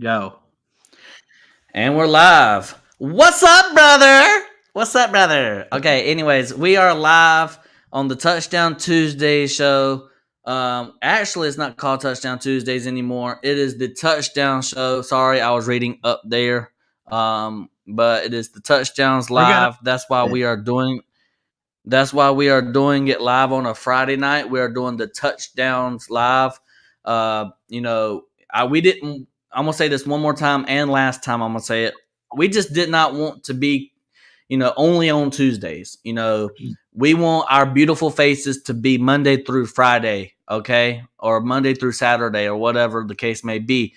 Go. And we're live. What's up, brother? What's up, brother? Okay, anyways, we are live on the Touchdown Tuesday show. Actually, it's not called Touchdown Tuesdays anymore. It is the Touchdown Show. Sorry, I was reading up there. But it is the Touchdowns We're gonna live. That's why we are doing it live on a Friday night. We are doing the touchdowns live. We didn't. I'm gonna say this one more time, and last time I'm gonna say it. We just did not want to be, only on Tuesdays. We want our beautiful faces to be Monday through Friday, okay, or Monday through Saturday, or whatever the case may be.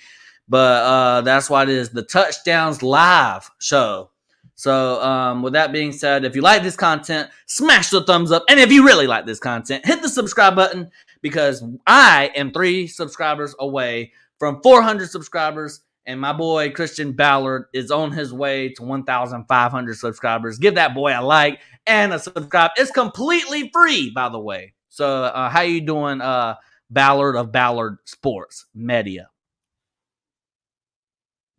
But that's why it is the touchdowns live show. So, with that being said, if you like this content, smash the thumbs up. And if you really like this content, hit the subscribe button because I am 3 subscribers away from 400 subscribers. And my boy Christian Ballard is on his way to 1,500 subscribers. Give that boy a like and a subscribe. It's completely free, by the way. So, how you doing, Ballard of Ballard Sports Media?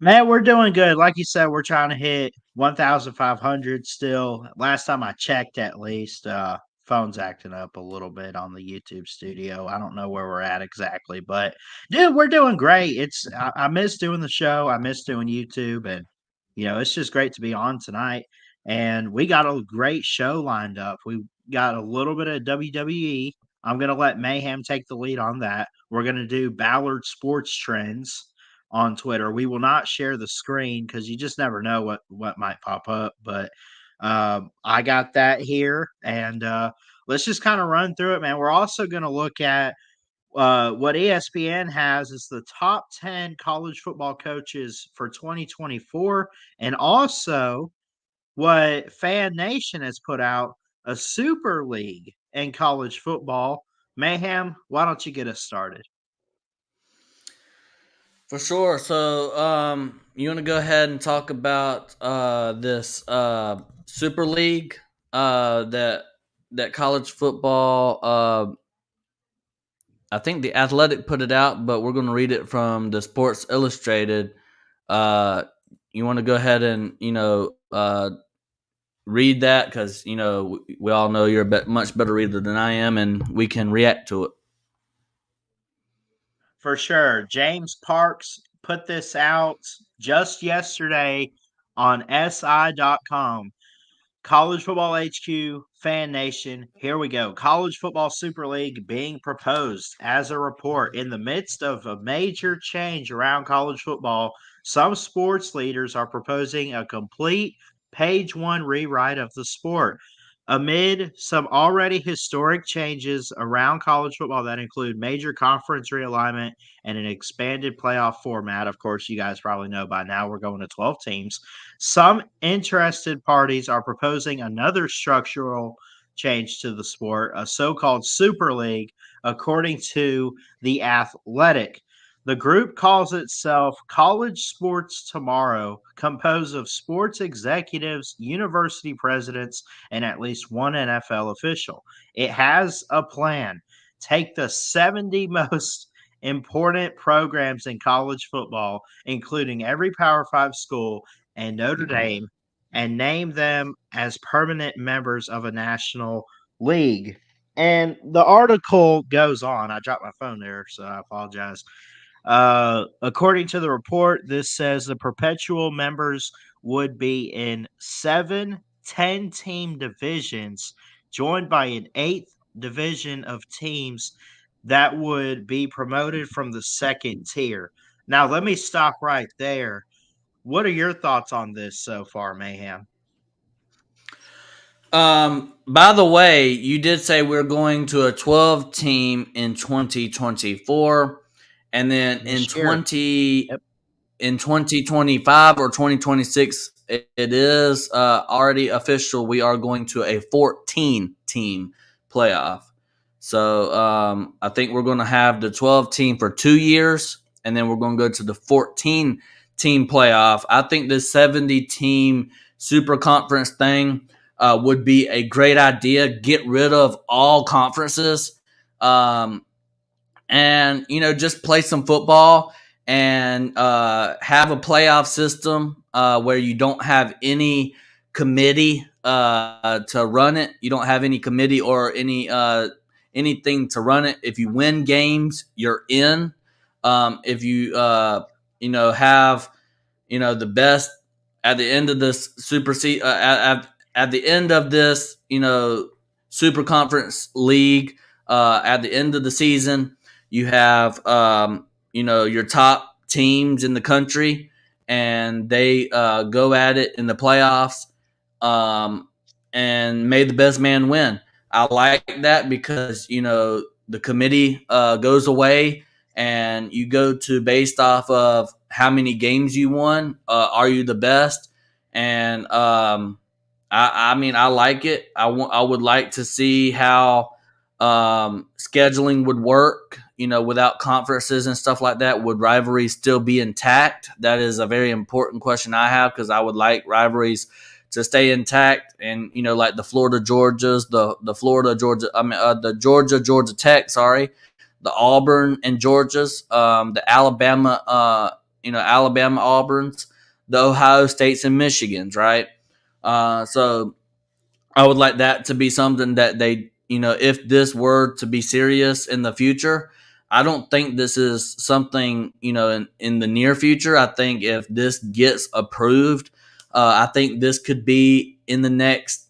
Man, we're doing good. Like you said, we're trying to hit 1,500 still. Last time I checked, at least, phone's acting up a little bit on the YouTube studio. I don't know where we're at exactly, but dude, we're doing great. I miss doing the show. I miss doing YouTube, and it's just great to be on tonight. And we got a great show lined up. We got a little bit of WWE. I'm gonna let Mayhem take the lead on that. We're gonna do Ballard Sports Trends on Twitter. We will not share the screen because you just never know what might pop up. But I got that here, and let's just kind of run through it, man. We're also going to look at what ESPN has is the top 10 college football coaches for 2024, and also what Fan Nation has put out, a super league in college football. Mayhem, why don't you get us started? For sure. So, you want to go ahead and talk about this Super League that college football. I think the Athletic put it out, but we're going to read it from the Sports Illustrated. Uh, you want to go ahead and read that because we all know you're a much better reader than I am, and we can react to it. For sure. James Parks put this out just yesterday on SI.com. College Football HQ, Fan Nation. Here we go. College Football Super League being proposed as a report. In the midst of a major change around college football, some sports leaders are proposing a complete page one rewrite of the sport. Amid some already historic changes around college football that include major conference realignment and an expanded playoff format, of course, you guys probably know by now we're going to 12 teams. Some interested parties are proposing another structural change to the sport, a so called Super League, according to The Athletic. The group calls itself College Sports Tomorrow, composed of sports executives, university presidents, and at least one NFL official. It has a plan. Take the 70 most important programs in college football, including every Power Five school and Notre Dame, and name them as permanent members of a national league. And the article goes on. I dropped my phone there, so I apologize. According to the report, this says the perpetual members would be in 7 10-team divisions, joined by an eighth division of teams that would be promoted from the second tier. Now, let me stop right there. What are your thoughts on this so far, Mayhem? By the way, you did say we're going to a 12 team in 2024, and then in This year. Yep. 2025 or 2026, it is already official. We are going to a 14 team playoff. So, I think we're going to have the 12 team for 2 years, and then we're going to go to the 14 team playoff. I think the 70 team super conference thing would be a great idea. Get rid of all conferences, and just play some football. and have a playoff system where you don't have any committee to run it. You don't have any committee or anything to run it. If you win games, you're in. If you have the best at the end of this at the end of this super conference league at the end of the season, you have your top teams in the country, and they go at it in the playoffs, and may the best man win. I like that because the committee goes away, and you go to based off of how many games you won. Are you the best? And I mean, I like it. I would like to see how scheduling would work, without conferences and stuff like that. Would rivalries still be intact? That is a very important question I have, because I would like rivalries to stay intact. And, like the Florida Georgias, the Georgia Tech, the Auburn and Georgias, the Alabama, Alabama Auburns, the Ohio States and Michigans, right? So I would like that to be something that they, if this were to be serious in the future. I don't think this is something, in the near future. I think if this gets approved, I think this could be in the next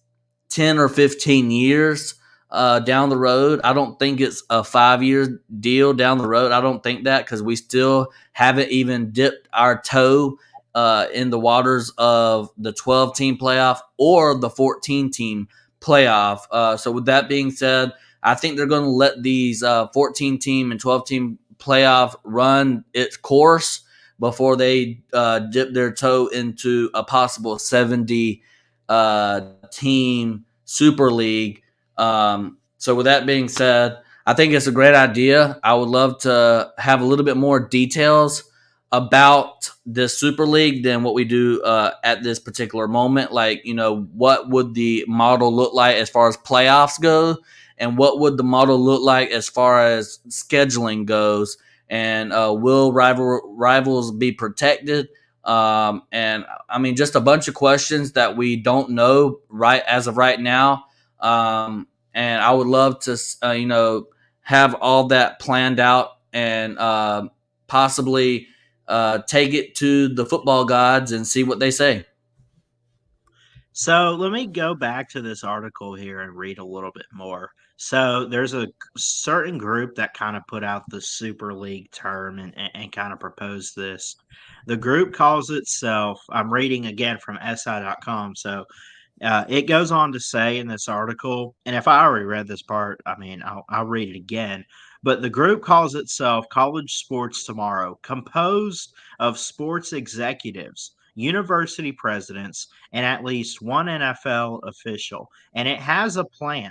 10 or 15 years down the road. I don't think it's a 5-year deal down the road. I don't think that, because we still haven't even dipped our toe in the waters of the 12-team playoff or the 14-team playoff. So with that being said, I think they're going to let these 14-team and 12-team playoff run its course before they dip their toe into a possible 70 team Super League. So with that being said, I think it's a great idea. I would love to have a little bit more details about this Super League than what we do at this particular moment. Like, what would the model look like as far as playoffs go? And what would the model look like as far as scheduling goes? And will rivals be protected? And I mean, just a bunch of questions that we don't know right as of right now. And I would love to, have all that planned out and possibly take it to the football gods and see what they say. So let me go back to this article here and read a little bit more. So there's a certain group that kind of put out the Super League term and kind of proposed this. The group calls itself, I'm reading again from SI.com. So it goes on to say in this article, and if I already read this part, I mean, I'll read it again. But the group calls itself College Sports Tomorrow, composed of sports executives, university presidents, and at least one NFL official. And it has a plan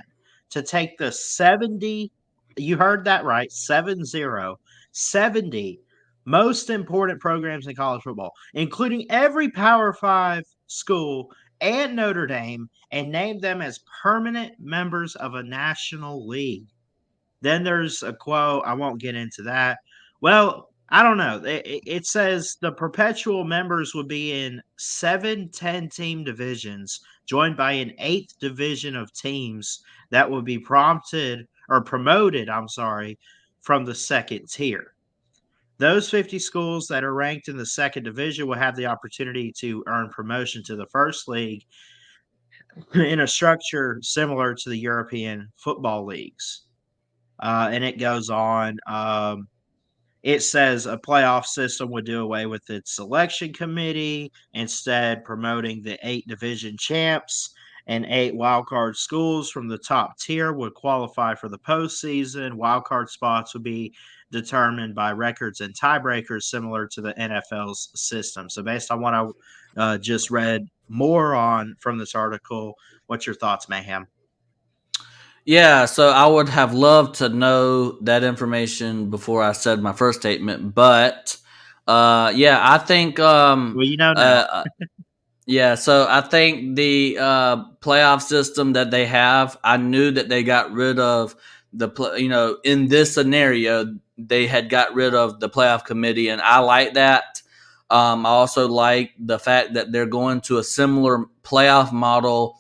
to take the 70, you heard that right, 70 most important programs in college football, including every Power 5 school and Notre Dame, and name them as permanent members of a national league. Then there's a quote. I won't get into that. Well, I don't know. It says the perpetual members would be in 7 10-team divisions, joined by an 8th division of teams that would be promoted, from the second tier. Those 50 schools that are ranked in the second division will have the opportunity to earn promotion to the first league in a structure similar to the European football leagues. And it goes on. It says a playoff system would do away with its selection committee, instead promoting the 8 division champs, and 8 wildcard schools from the top tier would qualify for the postseason. Wildcard spots would be determined by records and tiebreakers, similar to the NFL's system. So based on what I just read more on from this article, what's your thoughts, Mayhem? Yeah, so I would have loved to know that information before I said my first statement, but yeah, I think Well, you know now. yeah, so I think the playoff system that they have, I knew that they got rid of in this scenario, they had got rid of the playoff committee, and I like that. I also like the fact that they're going to a similar playoff model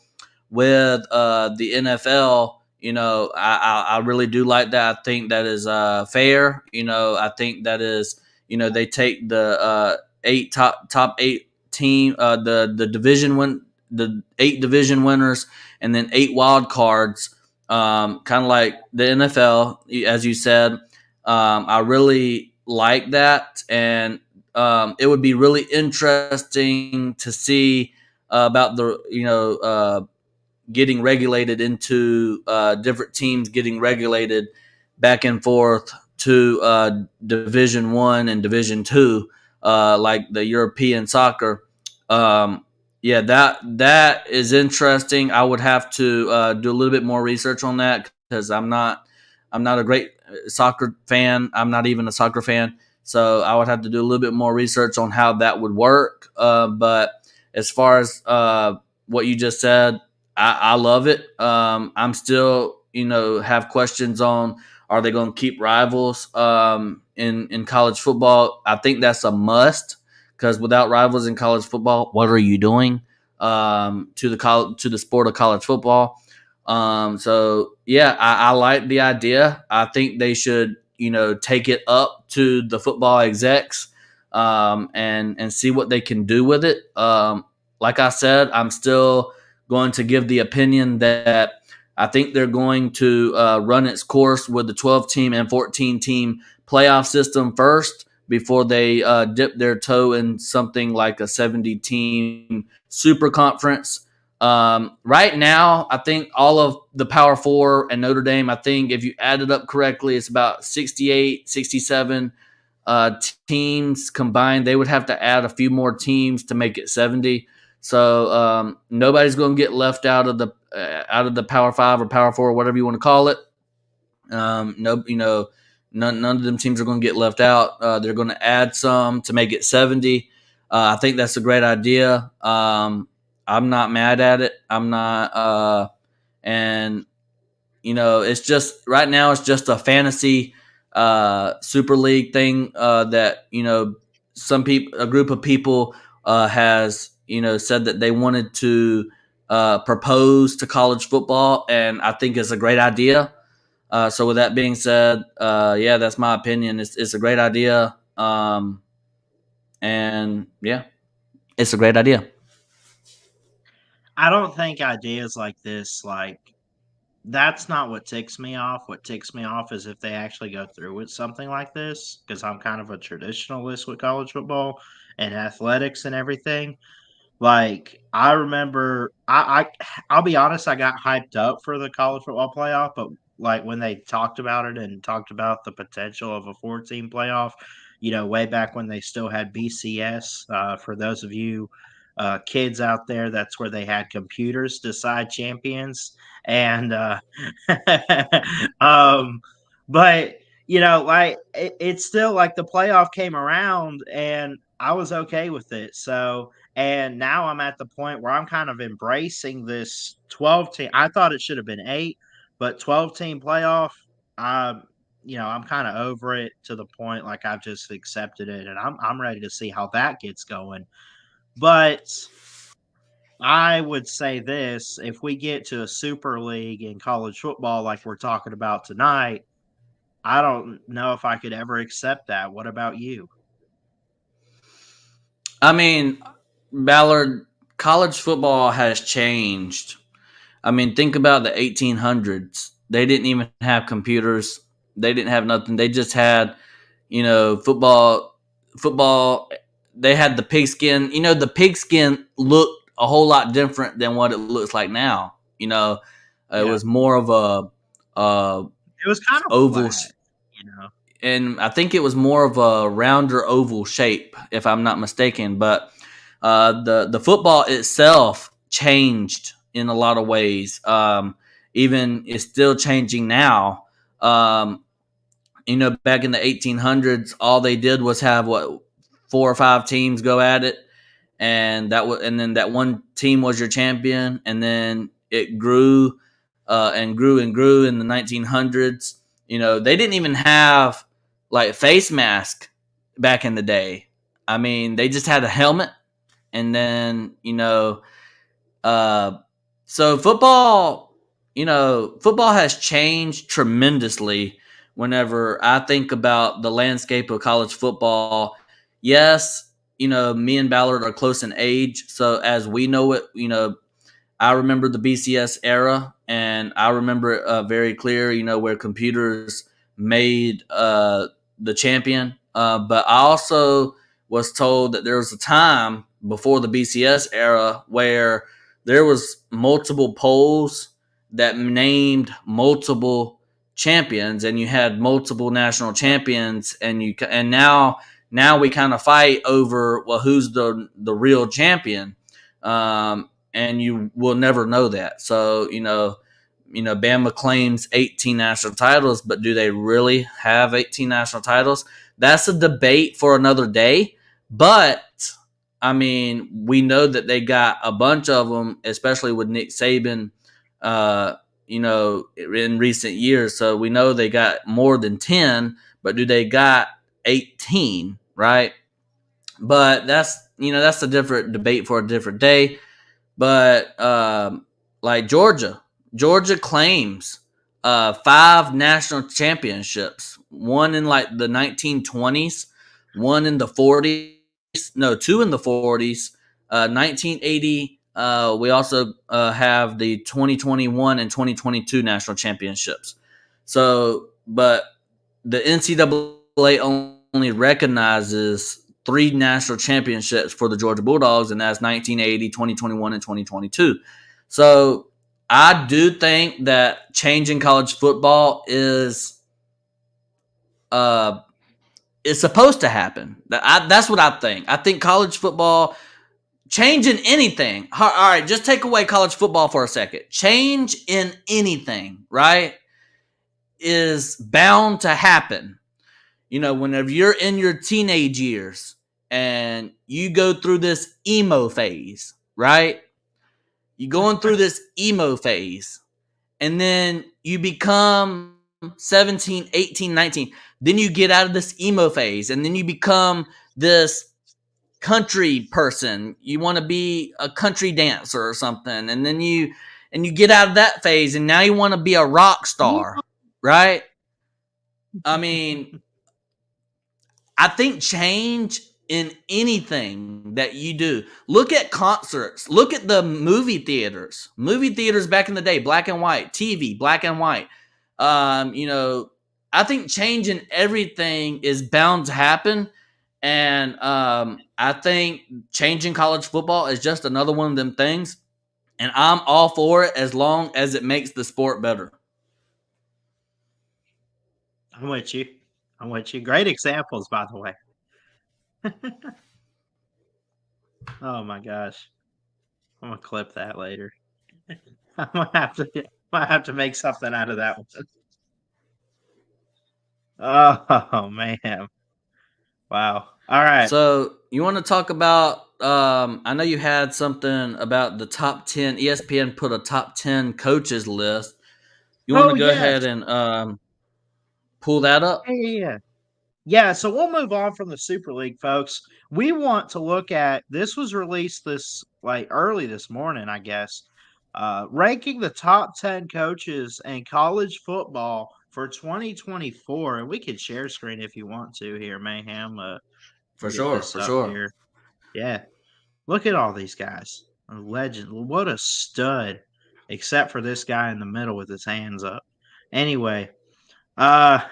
with the NFL. I really do like that. I think that is fair. I think that is, they take the top eight team, the division win, the 8 division winners, and then 8 wild cards, kind of like the NFL, as you said. I really like that, and it would be really interesting to see about the getting regulated into different teams getting regulated back and forth to Division 1 and Division 2, like the European soccer. Yeah, that is interesting. I would have to do a little bit more research on that because I'm not a great soccer fan. I'm not even a soccer fan, so I would have to do a little bit more research on how that would work. But as far as what you just said, I love it. I'm still, have questions on, are they going to keep rivals in college football? I think that's a must, because without rivals in college football, what are you doing to the sport of college football? So yeah, I like the idea. I think they should, take it up to the football execs and see what they can do with it. Like I said, I'm still going to give the opinion that I think they're going to run its course with the 12-team and 14-team playoff system first before they dip their toe in something like a 70-team super conference. Right now, I think all of the Power 4 and Notre Dame, I think if you add it up correctly, it's about 68, 67 teams combined. They would have to add a few more teams to make it 70. So nobody's going to get left out of the Power 5 or Power 4 or whatever you want to call it. None of them teams are going to get left out. They're going to add some to make it 70. I think that's a great idea. I'm not mad at it. I'm not, and it's just right now it's just a fantasy Super League thing that a group of people has said that they wanted to propose to college football, and I think it's a great idea. So with that being said, yeah, that's my opinion. It's a great idea, and yeah, it's a great idea. I don't think ideas like this, that's not what ticks me off. What ticks me off is if they actually go through with something like this, because I'm kind of a traditionalist with college football and athletics and everything. Like, I remember, I'll be honest, I got hyped up for the college football playoff, but like when they talked about it and talked about the potential of a 14 playoff, way back when they still had BCS. For those of you kids out there, that's where they had computers decide champions. And um, but it's still like the playoff came around and I was okay with it. So and now I'm at the point where I'm kind of embracing this 12 team. I thought it should have been 8, but 12-team playoff, um, I'm kind of over it to the point like I've just accepted it and I'm ready to see how that gets going. But I would say this, if we get to a super league in college football like we're talking about tonight, I don't know if I could ever accept that. What about you? I mean, Ballard, college football has changed. I mean, think about the 1800s. They didn't even have computers. They didn't have nothing. They just had, football. Football. They had the pigskin. The pigskin looked a whole lot different than what it looks like now. It Yeah. was more of a It was kind of oval, flat, you know. and I think it was more of a rounder oval shape, if I'm not mistaken. But the football itself changed in a lot of ways. Even it's still changing now. Back in the 1800s, all they did was have 4 or 5 teams go at it, and then that one team was your champion, and then it grew and grew and grew in the 1900s. They didn't even have like face mask back in the day. I mean, they just had a helmet, and then so football, football has changed tremendously. Whenever I think about the landscape of college football, yes, me and Ballard are close in age, so as we know it, I remember the BCS era, and I remember it very clear, where computers made the champion. But I also was told that there was a time before the BCS era where there was multiple polls that named multiple champions, and you had multiple national champions, and now we kind of fight over, well, who's the real champion. And you will never know that. So, Bama claims 18 national titles, but do they really have 18 national titles? That's a debate for another day. But, I mean, we know that they got a bunch of them, especially with Nick Saban, in recent years. So we know they got more than 10, but do they got 18, right? But that's a different debate for a different day. But like Georgia claims 5 national championships. One in like the 1920s, one in the 40s, no, 2 in the 40s, 1980. We also have the 2021 and 2022 national championships. So, but the NCAA only recognizes 3 national championships for the Georgia Bulldogs, and that's 1980, 2021, and 2022. So I do think that changing college football is supposed to happen. That's what I think. I think college football, changing anything. All right, just take away college football for a second. Change in anything, right, is bound to happen. Whenever you're in your teenage years and you go through this emo phase, right? You're going through this emo phase, and then you become 17, 18, 19. Then you get out of this emo phase, and then you become this country person. You want to be a country dancer or something, and then you get out of that phase, and now you want to be a rock star, right? I mean, I think change in anything that you do. Look at concerts. Look at the movie theaters. Movie theaters back in the day, black and white. TV, black and white. I think change in everything is bound to happen. And I think changing college football is just another one of them things. And I'm all for it as long as it makes the sport better. I'm with you. Great examples, by the way. Oh my gosh. I'm gonna clip that later. I'm gonna have to make something out of that one. Oh man. Wow. All right. So you want to talk about? I know you had something about the top 10. ESPN put a top 10 coaches list. You want to go ahead and pull that up? Yeah, so we'll move on from the Super League, folks. We want to look at this. Was released this early this morning, I guess. Ranking the top 10 coaches in college football for 2024. And we could share screen if you want to here, Mayhem. For sure. Here. Yeah. Look at all these guys. A legend. What a stud. Except for this guy in the middle with his hands up. Anyway, I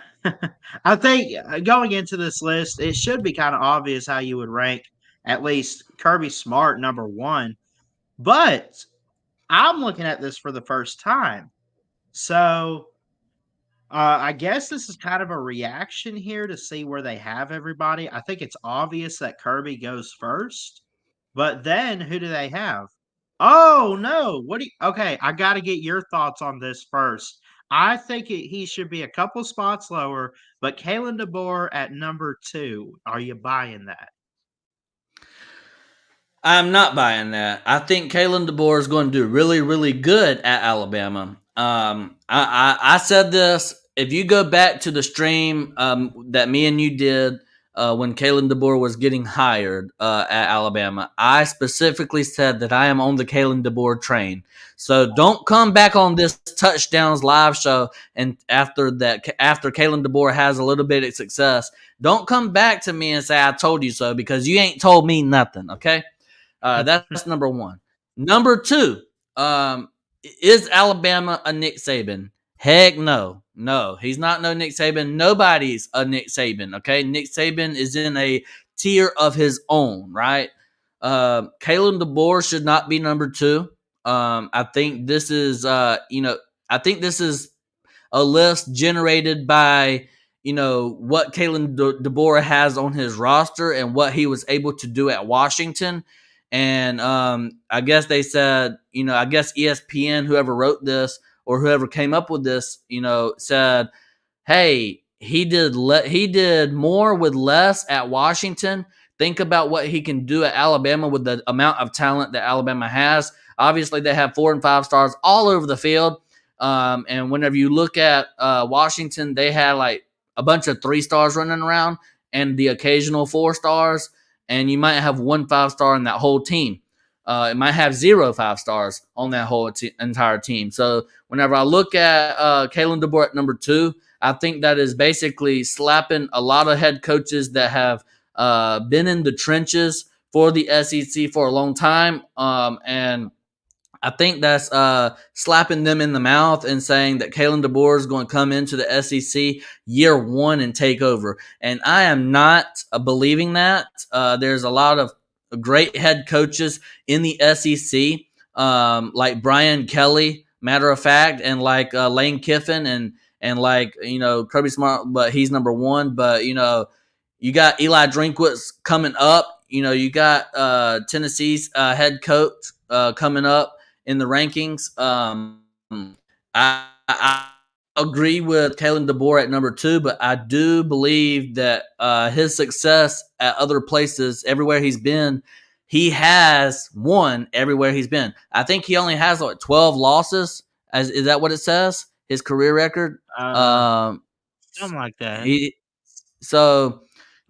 think going into this list, it should be kind of obvious how you would rank at least Kirby Smart number 1. But I'm looking at this for the first time. So I guess this is kind of a reaction here to see where they have everybody. I think it's obvious that Kirby goes first. But then who do they have? Oh, no. Okay, I got to get your thoughts on this first. I think he should be a couple spots lower, but Kalen DeBoer at number 2. Are you buying that? I'm not buying that. I think Kalen DeBoer is going to do really, really good at Alabama. I said this if you go back to the stream that me and you did when Kalen DeBoer was getting hired at Alabama, I specifically said that I am on the Kalen DeBoer train. So don't come back on this Touchdowns live show and after Kalen DeBoer has a little bit of success, don't come back to me and say I told you so, because you ain't told me nothing. Okay, that's number one. Number two, is Alabama a Nick Saban? Heck no. No, he's not no Nick Saban. Nobody's a Nick Saban, okay? Nick Saban is in a tier of his own, right? Kalen DeBoer should not be number two. I think this is, I think this is a list generated by, what Kalen DeBoer has on his roster and what he was able to do at Washington. And I guess they said, I guess ESPN, whoever wrote this or whoever came up with this, said, hey, he did more with less at Washington. Think about what he can do at Alabama with the amount of talent that Alabama has. Obviously, they have 4 and 5 stars all over the field. And whenever you look at Washington, they had like a bunch of 3 stars running around and the occasional 4 stars. And you might have 1 5-star in that whole team. It might have 0 5-stars on that whole entire team. So whenever I look at Kalen DeBoer at number 2, I think that is basically slapping a lot of head coaches that have been in the trenches for the SEC for a long time. And I think that's slapping them in the mouth and saying that Kalen DeBoer is going to come into the SEC year 1 and take over. And I am not believing that. There's a lot of great head coaches in the SEC, like Brian Kelly, matter of fact, and like Lane Kiffin and like, Kirby Smart, but he's number 1. But, you got Eli Drinkwitz coming up. You got Tennessee's head coach coming up in the rankings. I agree with Kalen DeBoer at number 2, but I do believe that his success at other places, everywhere he's been, he has won everywhere he's been. I think he only has 12 losses. Is that what it says? His career record? Something like that. He 37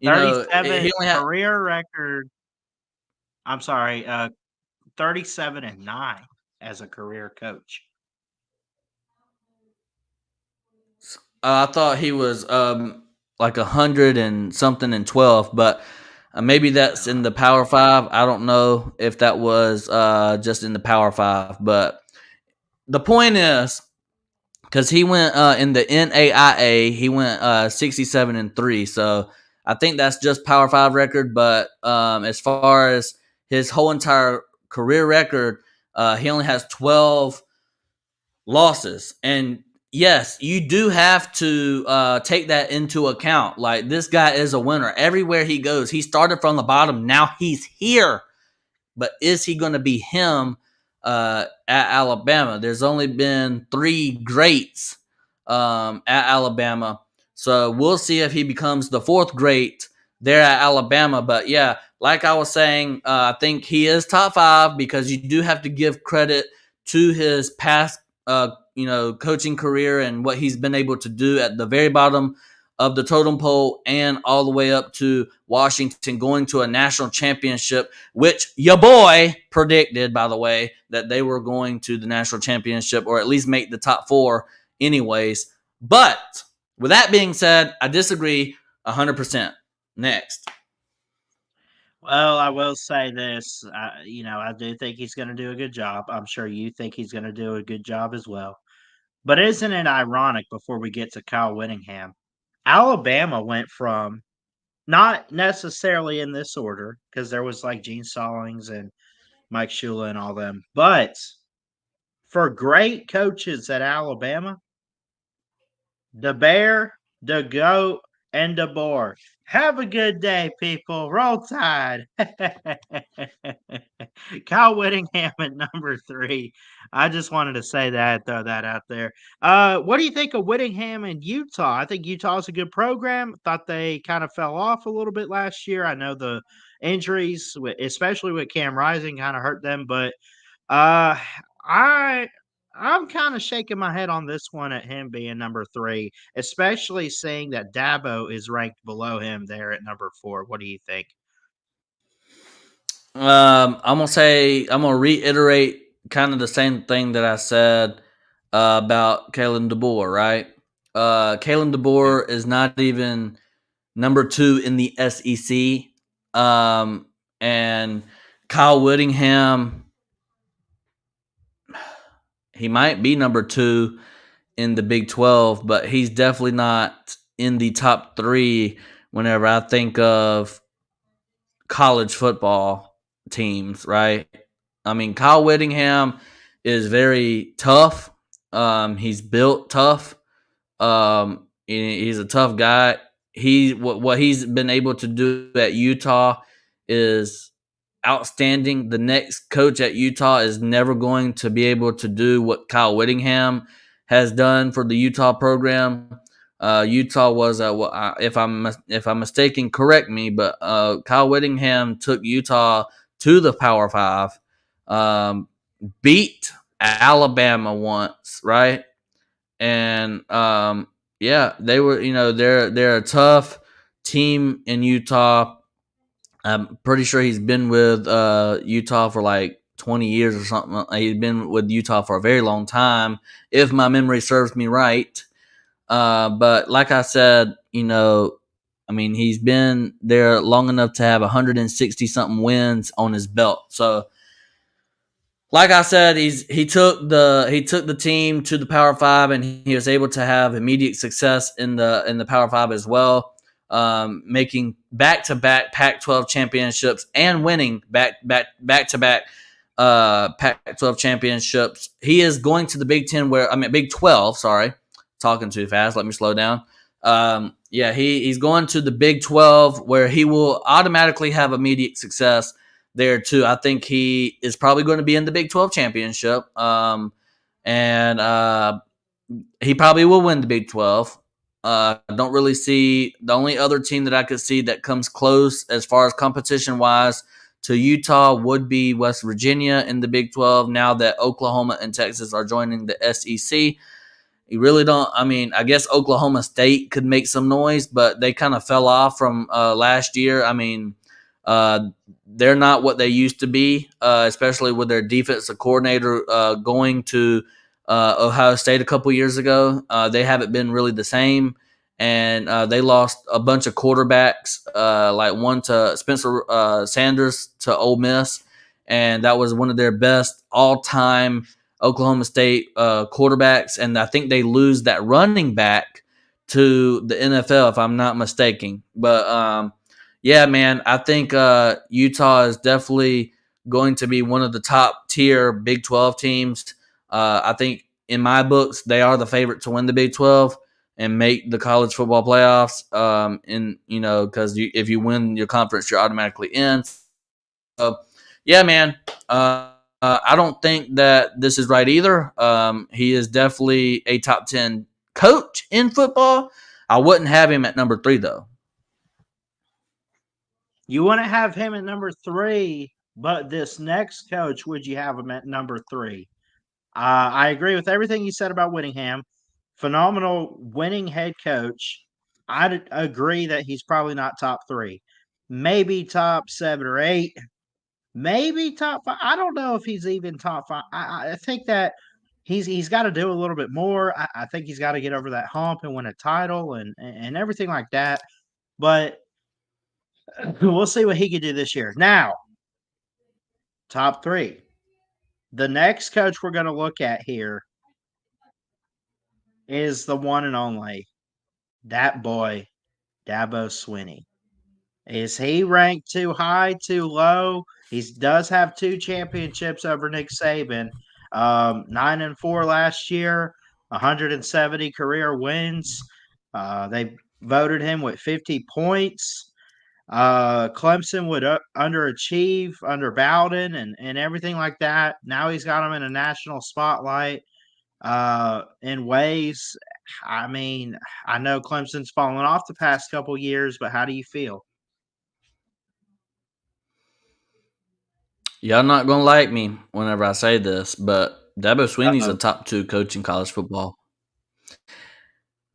he only had career record. I'm sorry, 37-9 as a career coach. I thought he was like 100 and something and 12, but maybe that's in the Power 5. I don't know if that was just in the Power 5, but the point is, because he went in the NAIA, he went 67-3, so I think that's just Power 5 record. But as far as his whole entire career record, he only has 12 losses. And yes, you do have to take that into account. Like, this guy is a winner. Everywhere he goes, he started from the bottom. Now he's here. But is he going to be him at Alabama? There's only been 3 greats at Alabama. So we'll see if he becomes the 4th great there at Alabama. But yeah, like I was saying, I think he is top 5 because you do have to give credit to his past coaching career and what he's been able to do at the very bottom of the totem pole and all the way up to Washington, going to a national championship, which your boy predicted, by the way, that they were going to the national championship or at least make the top 4 anyways. But with that being said, I disagree 100%. Next. Well, I will say this. I do think he's going to do a good job. I'm sure you think he's going to do a good job as well. But isn't it ironic, before we get to Kyle Whittingham, Alabama went from, not necessarily in this order, because there was like Gene Stallings and Mike Shula and all them, but for great coaches at Alabama, the Bear, the Goat, and the Boar. Have a good day, people. Roll Tide. Kyle Whittingham at number 3. I just wanted to say that, throw that out there. What do you think of Whittingham and Utah? I think Utah's a good program. Thought they kind of fell off a little bit last year. I know the injuries, especially with Cam Rising, kind of hurt them, but I I'm kind of shaking my head on this one at him being number 3, especially seeing that Dabo is ranked below him there at number 4. What do you think? I'm gonna reiterate kind of the same thing that I said about Kalen DeBoer, right? Kalen Yeah. DeBoer is not even number 2 in the SEC. And Kyle Whittingham, he might be number 2 in the Big 12, but he's definitely not in the top 3 whenever I think of college football teams, right? I mean, Kyle Whittingham is very tough. He's built tough. He's a tough guy. What he's been able to do at Utah is outstanding. The next coach at Utah is never going to be able to do what Kyle Whittingham has done for the Utah program. Utah was, if I'm mistaken, correct me, but Kyle Whittingham took Utah to the Power Five, beat Alabama once, right? And yeah, they were, they're a tough team in Utah. I'm pretty sure he's been with Utah for like 20 years or something. He's been with Utah for a very long time, if my memory serves me right. But like I said, I mean, he's been there long enough to have 160 something wins on his belt. So, like I said, he took the team to the Power Five, and he was able to have immediate success in the Power Five as well, making back-to-back Pac-12 championships and winning back-to-back Pac-12 championships. He is going to the Big 12. Sorry, talking too fast. Let me slow down. Yeah, he's going to the Big 12, where he will automatically have immediate success there too. I think he is probably going to be in the Big 12 championship, and he probably will win the Big 12. I don't really see the only other team that I could see that comes close as far as competition wise to Utah would be West Virginia in the Big 12. Now that Oklahoma and Texas are joining the SEC, you really don't. I mean, I guess Oklahoma State could make some noise, but they kind of fell off from last year. I mean, they're not what they used to be, especially with their defensive coordinator going to Ohio State a couple years ago. They haven't been really the same, and they lost a bunch of quarterbacks, like one to Spencer Sanders to Ole Miss, and that was one of their best all-time Oklahoma State quarterbacks. And I think they lose that running back to the NFL, if I'm not mistaken. But yeah, man, I think Utah is definitely going to be one of the top tier Big 12 teams. I think in my books, they are the favorite to win the Big 12 and make the college football playoffs. Because if you win your conference, you're automatically in. So, yeah, man. I don't think that this is right either. He is definitely a top 10 coach in football. I wouldn't have him at number 3, though. You want to have him at number 3, but this next coach, would you have him at number 3? I agree with everything you said about Whittingham. Phenomenal winning head coach. I'd agree that he's probably not top 3. Maybe top 7 or 8. Maybe top 5. I don't know if he's even top 5. I think that he's got to do a little bit more. I think he's got to get over that hump and win a title and everything like that. But we'll see what he can do this year. Now, top 3. The next coach we're going to look at here is the one and only, that boy, Dabo Swinney. Is he ranked too high, too low? He does have 2 championships over Nick Saban. 9-4 last year, 170 career wins. They voted him with 50 points. Clemson would underachieve under Bowden and everything like that. Now he's got him in a national spotlight in ways. I mean, I know Clemson's fallen off the past couple years, but how do you feel? Y'all not gonna like me whenever I say this, but Dabo Sweeney's a Uh-oh. top 2 coach in college football.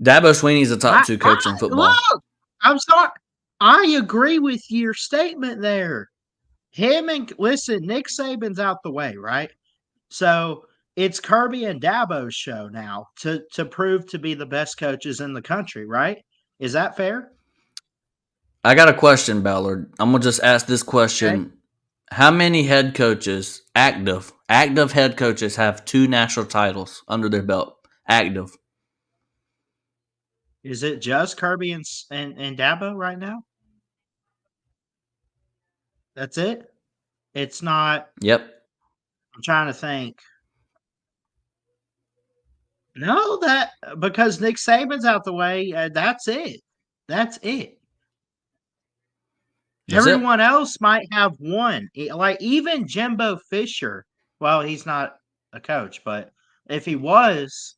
Dabo Sweeney's a top 2 coach in football. Look, I'm sorry. I agree with your statement there. Listen, Nick Saban's out the way, right? So it's Kirby and Dabo's show now to prove to be the best coaches in the country, right? Is that fair? I got a question, Ballard. I'm gonna just ask this question: Okay. How many head coaches, active head coaches, have 2 national titles under their belt? Active. Is it just Kirby and Dabo right now? That's it? It's not. Yep. I'm trying to think. No, that because Nick Saban's out the way. That's it. That's it. That's it. Everyone else might have one. Like even Jimbo Fisher. Well, he's not a coach, but if he was,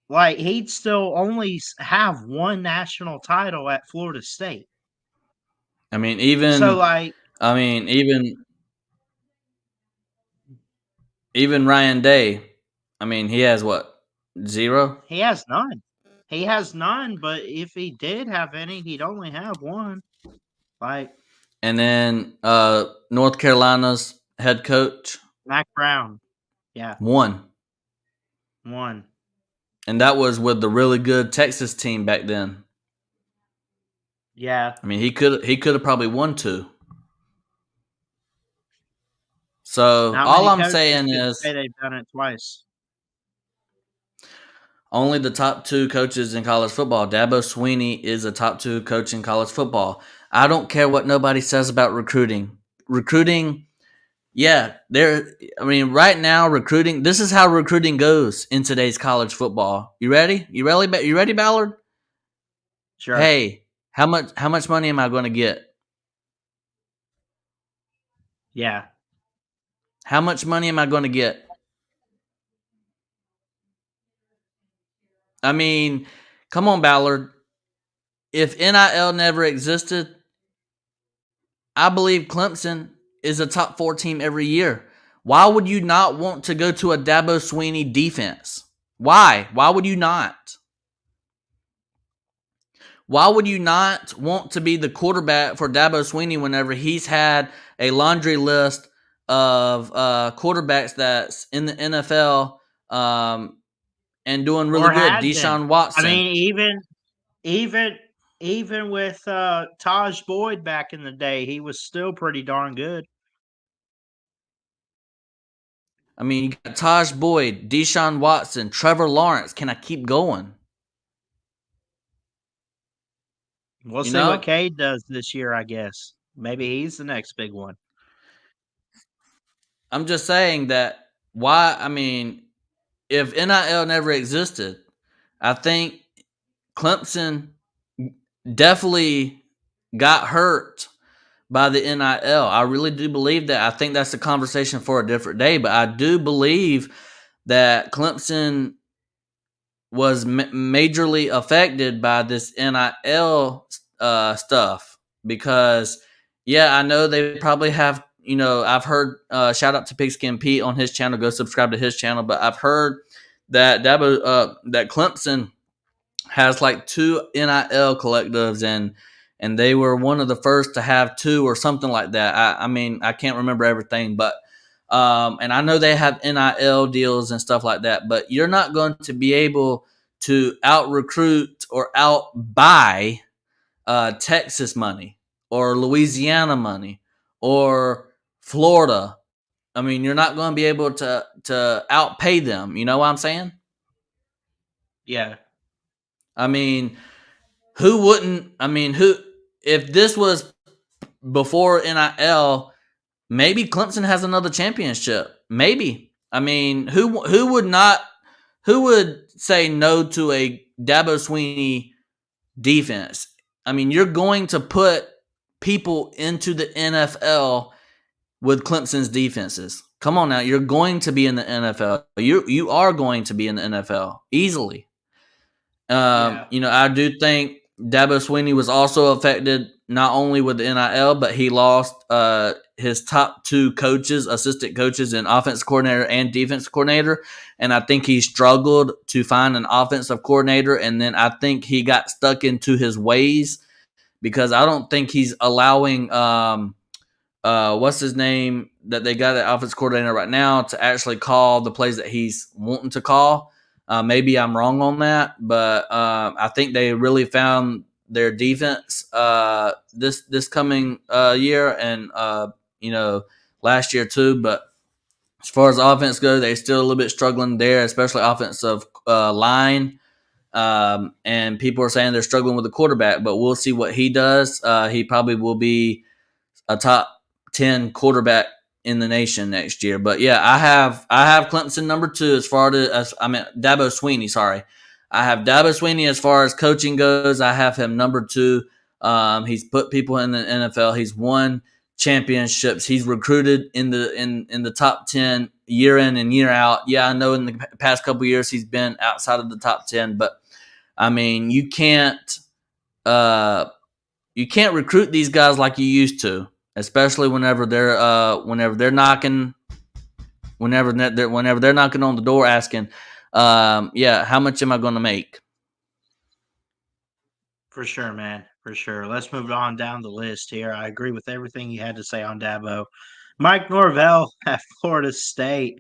like he'd still only have one national title at Florida State. I mean, So like, even Ryan Day. I mean, he has what? 0? he has none. He has none, but if he did have any, he'd only have one. Like, And then North Carolina's head coach, Mac Brown. Yeah, 1. one. And that was with the really good Texas team back then. Yeah. I mean, he could have probably won 2. So Not all many I'm coaches saying can is say they've done it twice. only the top 2 coaches in college football. Dabo Sweeney is a top 2 coach in college football. I don't care what nobody says about recruiting. Recruiting, yeah, right now recruiting. This is how recruiting goes in today's college football. You ready? You ready, Ballard? Sure. Hey, how much money am I going to get? Yeah. How much money am I going to get? I mean, come on, Ballard. If NIL never existed, I believe Clemson is a top 4 team every year. Why would you not want to go to a Dabo Sweeney defense? Why? Why would you not? Why would you not want to be the quarterback for Dabo Sweeney whenever he's had a laundry list of quarterbacks that's in the NFL and doing really good? Deshaun Watson. I mean, even with Taj Boyd back in the day, he was still pretty darn good. I mean, you got Taj Boyd, Deshaun Watson, Trevor Lawrence. Can I keep going? We'll see what Cade does this year, I guess. Maybe he's the next big one. I'm just saying that if NIL never existed, I think Clemson definitely got hurt by the NIL. I really do believe that. I think that's a conversation for a different day, but I do believe that Clemson was majorly affected by this NIL stuff because, I know they probably have, I've heard, shout out to Pigskin Pete on his channel, go subscribe to his channel, but I've heard that that Clemson has like 2 NIL collectives and they were one of the first to have 2 or something like that. I mean, I can't remember everything, but and I know they have NIL deals and stuff like that, but you're not going to be able to out recruit or out buy Texas money or Louisiana money or Florida. I mean, you're not going to be able to outpay them. You know what I'm saying? Yeah. I mean, if this was before NIL, maybe Clemson has another championship. Maybe. I mean, who would say no to a Dabo Sweeney defense? I mean, you're going to put people into the NFL with Clemson's defenses. Come on now, you're going to be in the NFL. You are going to be in the NFL easily. I do think Dabo Sweeney was also affected not only with the NIL, but he lost his top two coaches, assistant coaches, and offense coordinator and defense coordinator. And I think he struggled to find an offensive coordinator. And then I think he got stuck into his ways because I don't think he's allowing what's his name that they got at offense coordinator right now to actually call the plays that he's wanting to call. Maybe I'm wrong on that, but I think they really found their defense this coming year and last year too. But as far as offense goes, they're still a little bit struggling there, especially offensive line. And people are saying they're struggling with the quarterback, but we'll see what he does. He probably will be a top 10 quarterback in the nation next year. But yeah, I have Clemson number 2 as far as Dabo Swinney. Sorry, I have Dabo Swinney as far as coaching goes. I have him number 2. He's put people in the NFL. He's won championships. He's recruited in the top 10 year in and year out. Yeah, I know in the past couple of years he's been outside of the top 10, but I mean you can't recruit these guys like you used to, especially whenever they're knocking on the door asking, how much am I going to make? For sure, man. For sure. Let's move on down the list here. I agree with everything you had to say on Dabo. Mike Norvell at Florida State.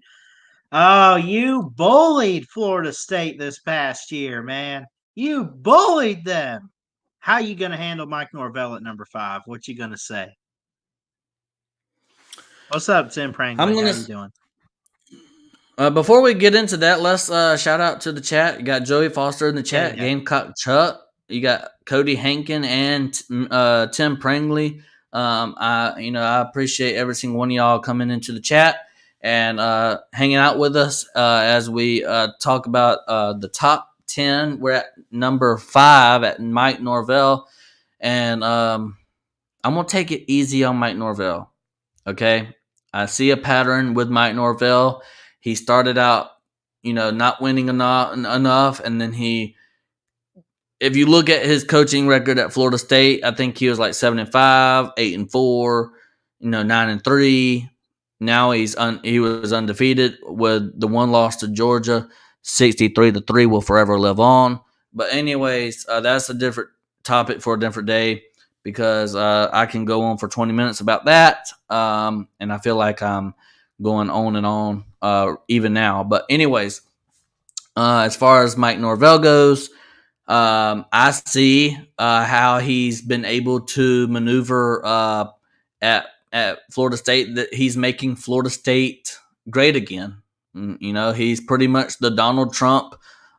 Oh, you bullied Florida State this past year, man. You bullied them. How you going to handle Mike Norvell at number 5? What you going to say? What's up, Tim Prangley? How you doing? Before we get into that, let's shout out to the chat. You got Joey Foster in the chat, Gamecock Chuck. You got Cody Hankin and Tim Prangley. I appreciate every single one of y'all coming into the chat and hanging out with us as we talk about the top 10. We're at number 5 at Mike Norvell, and I'm gonna take it easy on Mike Norvell. Okay, I see a pattern with Mike Norvell. He started out, not winning enough, and then if you look at his coaching record at Florida State, I think he was like 7-5, 8-4, 9-3. Now he was undefeated with the one loss to Georgia, 63-3 will forever live on. But anyways, that's a different topic for a different day because I can go on for 20 minutes about that, and I feel like I'm going on and on even now. But anyways, as far as Mike Norvell goes, I see how he's been able to maneuver at Florida State, that he's making Florida State great again. He's pretty much the Donald Trump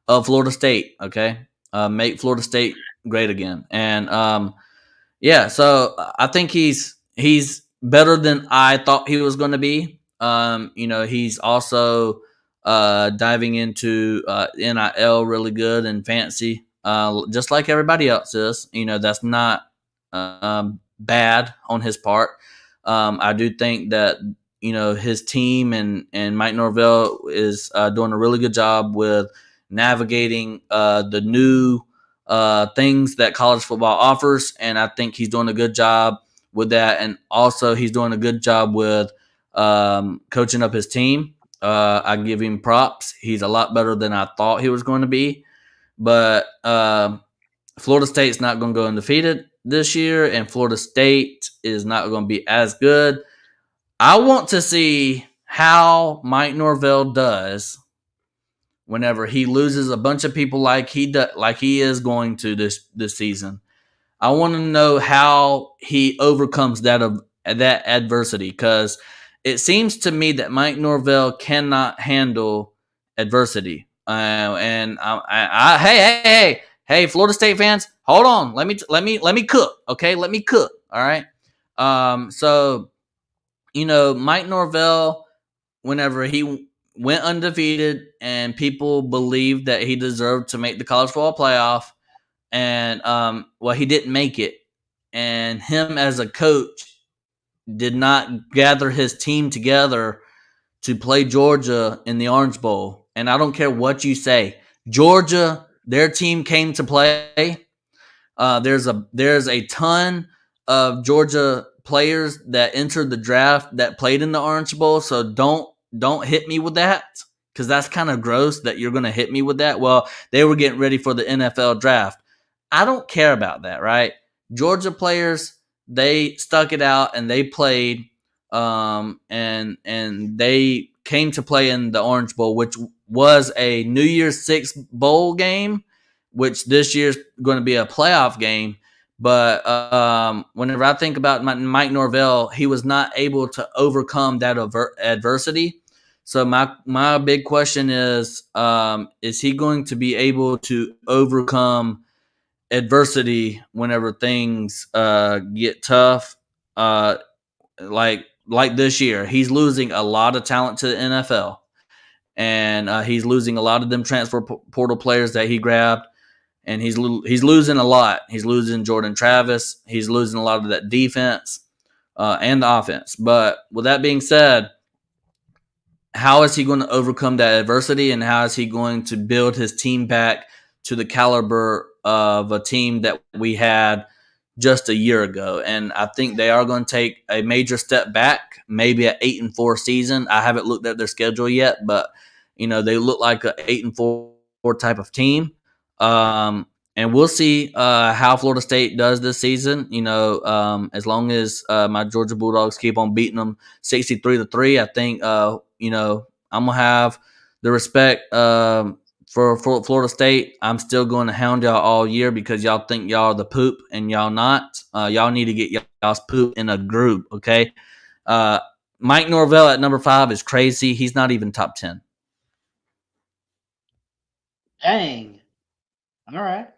of Florida State. Okay, make Florida State great again, and so I think he's better than I thought he was going to be. He's also diving into NIL really good and fancy. Just like everybody else is, that's not bad on his part. I do think that, his team and Mike Norvell is doing a really good job with navigating the new things that college football offers. And I think he's doing a good job with that. And also he's doing a good job with coaching up his team. I give him props. He's a lot better than I thought he was going to be. But Florida State's not going to go undefeated this year, and Florida State is not going to be as good. I want to see how Mike Norvell does whenever he loses a bunch of people like he is going to this season. I want to know how he overcomes that adversity, because it seems to me that Mike Norvell cannot handle adversity. Hey, Florida State fans, hold on. Let me cook. Okay, let me cook. All right. Mike Norvell, whenever he went undefeated, and people believed that he deserved to make the college football playoff, and he didn't make it, and him as a coach did not gather his team together to play Georgia in the Orange Bowl. And I don't care what you say, Georgia, their team came to play. There's a ton of Georgia players that entered the draft that played in the Orange Bowl, so don't hit me with that, because that's kind of gross that you're going to hit me with that. Well, they were getting ready for the NFL draft. I don't care about that, right? Georgia players, they stuck it out and they played, and they came to play in the Orange Bowl, which was a New Year's Six bowl game, which this year's going to be a playoff game. But whenever I think about Mike Norvell, he was not able to overcome that adversity. So my big question is he going to be able to overcome adversity whenever things get tough? Like this year, he's losing a lot of talent to the NFL, and he's losing a lot of them transfer portal players that he grabbed. And he's losing a lot. He's losing Jordan Travis. He's losing a lot of that defense and the offense. But with that being said, how is he going to overcome that adversity, and how is he going to build his team back to the caliber of a team that we had just a year ago? And I think they are going to take a major step back, maybe an 8-4 season. I haven't looked at their schedule yet, but they look like an 8-4 type of team. And we'll see how Florida State does this season. As long as my Georgia Bulldogs keep on beating them 63-3, I think I'm gonna have the respect for Florida State. I'm still going to hound y'all all year because y'all think y'all are the poop and y'all not. Y'all need to get y'all's poop in a group, okay? Mike Norvell at number 5 is crazy. He's not even top 10. Dang. All right.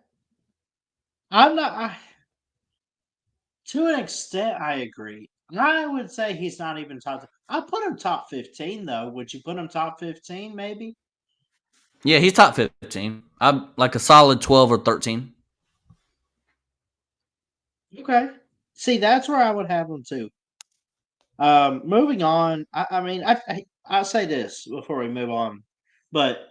I'm not. To an extent, I agree. I would say he's not even top. I put him top 15, though. Would you put him top 15, maybe? Yeah, he's top 15. I'm like a solid 12 or 13. Okay. See, that's where I would have him too. Moving on. I'll say this before we move on, but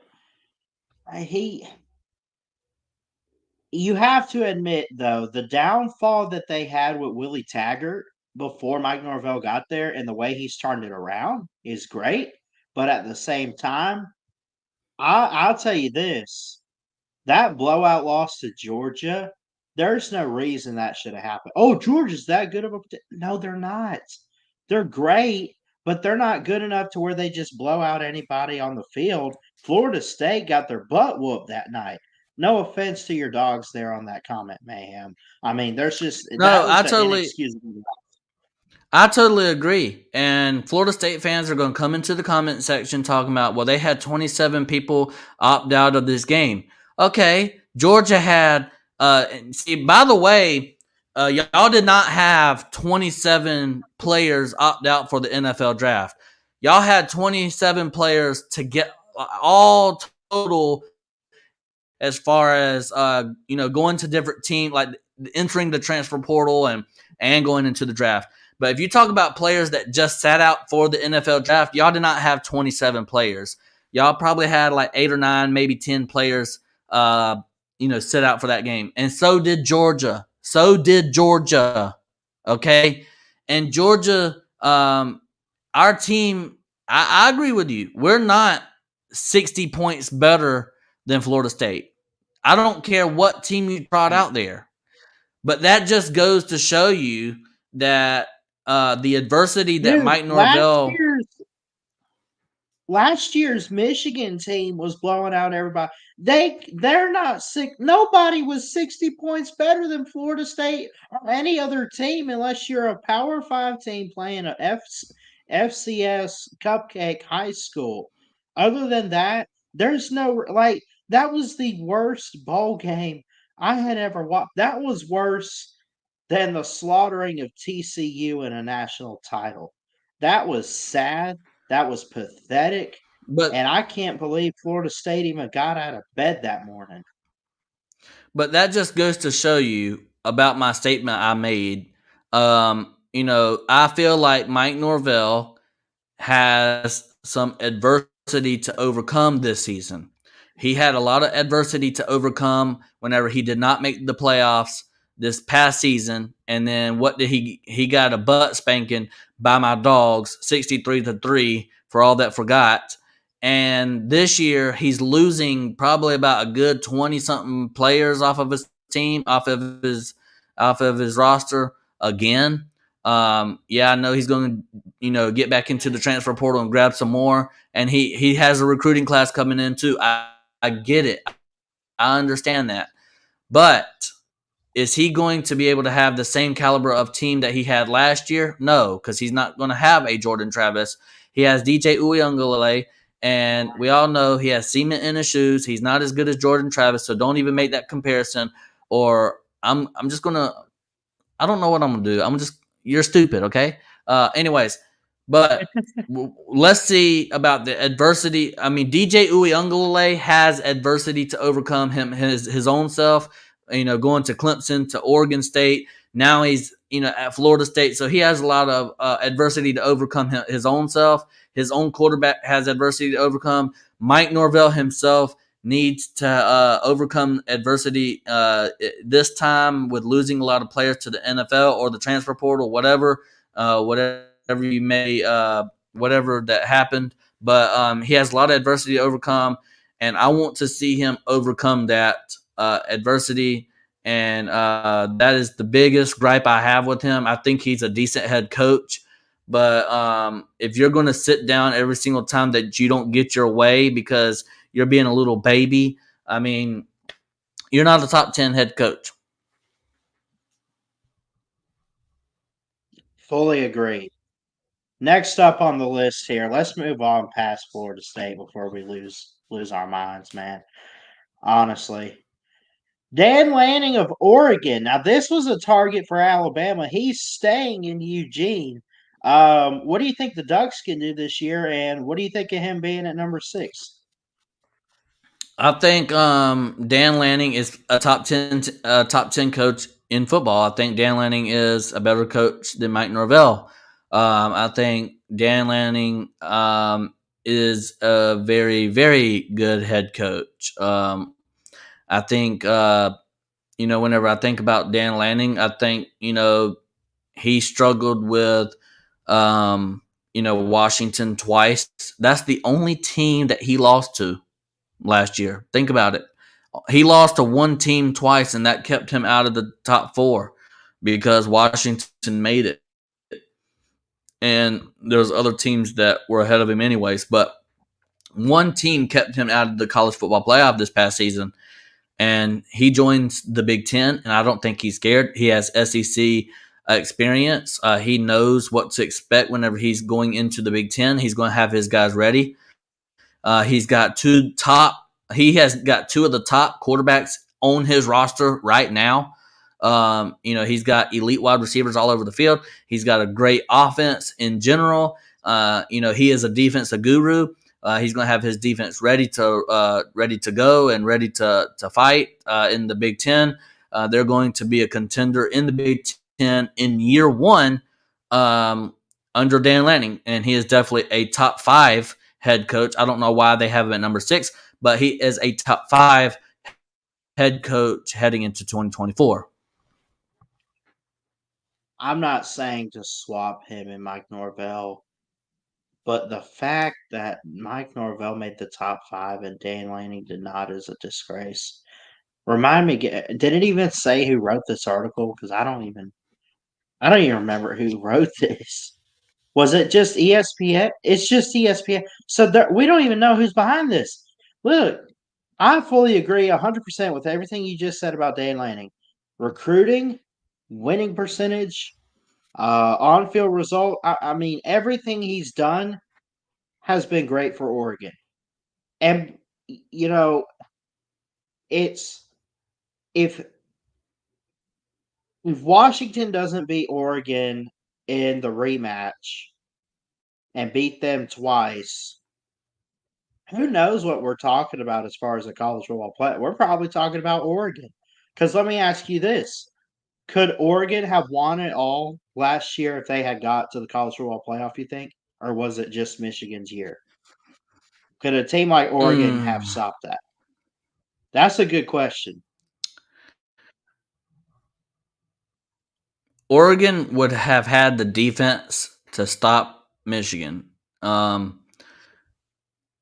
you have to admit, though, the downfall that they had with Willie Taggart before Mike Norvell got there and the way he's turned it around is great. But at the same time, I'll tell you this, that blowout loss to Georgia, there's no reason that should have happened. Oh, Georgia's that good of a no, they're not. They're great, but they're not good enough to where they just blow out anybody on the field. Florida State got their butt whooped that night. No offense to your dogs there on that comment, Mayhem. I mean, there's just I totally agree. And Florida State fans are going to come into the comment section talking about, well, they had 27 people opt out of this game. Okay, Georgia had see, by the way, y'all did not have 27 players opt out for the NFL draft. Y'all had 27 players to get all total as far as going to different teams, like entering the transfer portal and going into the draft. But if you talk about players that just sat out for the NFL draft, y'all did not have 27 players. Y'all probably had like 8 or 9, maybe 10 players sit out for that game. And so did Georgia. Okay? And Georgia, our team, I agree with you. We're not 60 points better than Florida State. I don't care what team you trot out there. But that just goes to show you that the adversity that Mike Norvell... Last year's Michigan team was blowing out everybody. They're not sick. Nobody was 60 points better than Florida State or any other team unless you're a Power 5 team playing a FCS Cupcake High School. Other than that, there's no that was the worst bowl game I had ever watched. That was worse than the slaughtering of TCU in a national title. That was sad. That was pathetic. And I can't believe Florida State even got out of bed that morning. But that just goes to show you about my statement I made. I feel like Mike Norvell has some adversity to overcome this season. He had a lot of adversity to overcome whenever he did not make the playoffs this past season, and then what did he got a butt spanking by my dogs 63-3 for all that forgot. And this year he's losing probably about a good 20 something players off of his team, off of his roster again. Yeah, I know he's going to get back into the transfer portal and grab some more, and he has a recruiting class coming in too. I get it. I understand that. But is he going to be able to have the same caliber of team that he had last year? No, because he's not going to have a Jordan Travis. He has DJ Uiagalelei, and we all know he has cement in his shoes. He's not as good as Jordan Travis, so don't even make that comparison. Or I'm just gonna. I don't know what I'm gonna do. You're stupid, okay? Anyways, but let's see about the adversity. I mean, DJ Uiagalelei has adversity to overcome his own self. Going to Clemson, to Oregon State. Now he's at Florida State, so he has a lot of adversity to overcome his own self. His own quarterback has adversity to overcome. Mike Norvell himself needs to overcome adversity this time with losing a lot of players to the NFL or the transfer portal, whatever you may, whatever that happened. But he has a lot of adversity to overcome, and I want to see him overcome that adversity. And that is the biggest gripe I have with him. I think he's a decent head coach. But if you're going to sit down every single time that you don't get your way because you're being a little baby, I mean, you're not a top 10 head coach. Fully agree. Next up on the list here, let's move on past Florida State before we lose our minds, man. Honestly. Dan Lanning of Oregon. Now, this was a target for Alabama. He's staying in Eugene. What do you think the Ducks can do this year, and what do you think of him being at number 6? I think Dan Lanning is a top 10 coach in football. I think Dan Lanning is a better coach than Mike Norvell. I think Dan Lanning is a very, very good head coach. I think whenever I think about Dan Lanning, I think he struggled with Washington twice. That's the only team that he lost to last year. Think about it. He lost to one team twice, and that kept him out of the top 4 because Washington made it. And there's other teams that were ahead of him anyways, but one team kept him out of the college football playoff this past season, and he joins the Big Ten, and I don't think he's scared. He has SEC experience. He knows what to expect whenever he's going into the Big Ten. He's going to have his guys ready. He has got 2 of the top quarterbacks on his roster right now. He's got elite wide receivers all over the field. He's got a great offense in general. He is a defensive guru. He's going to have his defense ready to go and ready to fight in the Big Ten. They're going to be a contender in the Big Ten in year 1 under Dan Lanning, and he is definitely a top 5 head coach. I don't know why they have him at number 6, but he is a top 5 head coach heading into 2024. I'm not saying to swap him and Mike Norvell, but the fact that Mike Norvell made the top 5 and Dan Lanning did not is a disgrace. Remind me, did it even say who wrote this article? Because I don't even remember who wrote this. Was it just ESPN? It's just ESPN. So we don't even know who's behind this. Look, I fully agree 100% with everything you just said about Dan Lanning. Recruiting, winning percentage, on-field result. I mean, everything he's done has been great for Oregon. And, it's if Washington doesn't beat Oregon in the rematch and beat them twice, who knows what we're talking about as far as a college football play? We're probably talking about Oregon. Because let me ask you this. Could Oregon have won it all last year if they had got to the college football playoff, you think? Or was it just Michigan's year? Could a team like Oregon have stopped that? That's a good question. Oregon would have had the defense to stop Michigan. I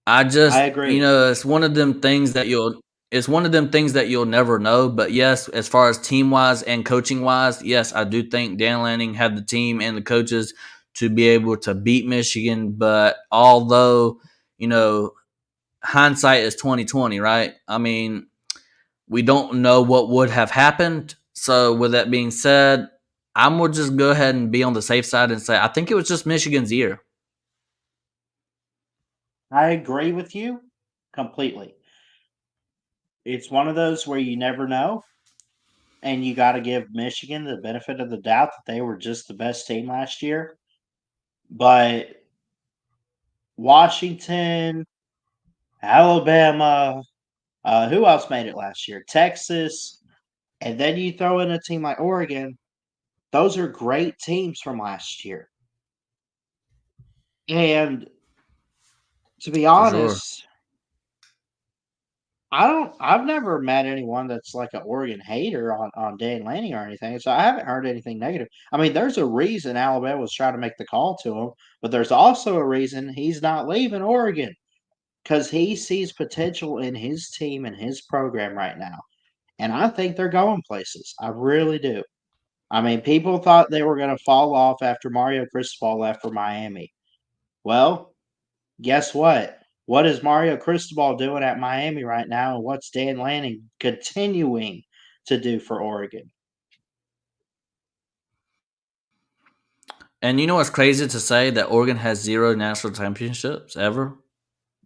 I just, agree. it's one of them things that you'll never know. But yes, as far as team wise and coaching wise, yes, I do think Dan Lanning had the team and the coaches to be able to beat Michigan. But although, hindsight is 2020, right? I mean, we don't know what would have happened. So with that being said, I'm gonna just go ahead and be on the safe side and say I think it was just Michigan's year. I agree with you completely. It's one of those where you never know, and you got to give Michigan the benefit of the doubt that they were just the best team last year. But Washington, Alabama, who else made it last year? Texas, and then you throw in a team like Oregon. Those are great teams from last year. And to be For sure. honest, I've never met anyone that's like an Oregon hater on Dan Lanning or anything, so I haven't heard anything negative. I mean, there's a reason Alabama was trying to make the call to him, but there's also a reason he's not leaving Oregon because he sees potential in his team and his program right now. And I think they're going places. I really do. I mean, people thought they were going to fall off after Mario Cristobal left for Miami. Well, guess what? What is Mario Cristobal doing at Miami right now, and what's Dan Lanning continuing to do for Oregon? And you know what's crazy to say that Oregon has 0 national championships ever?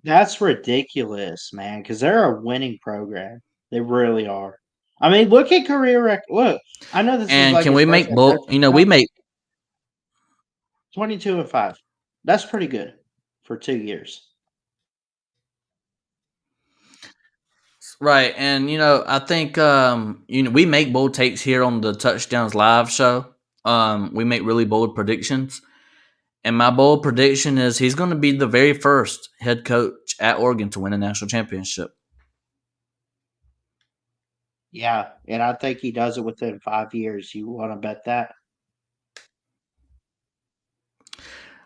That's ridiculous, man, because they're a winning program. They really are. I mean, look at career record. Look, I know this is And like can his we first make head coach. we make 22-5. That's pretty good for 2 years. right? And I think we make bold takes here on the Touchdowns Live show. We make really bold predictions. And my bold prediction is he's going to be the very first head coach at Oregon to win a national championship. Yeah, and I think he does it within 5 years. You want to bet that?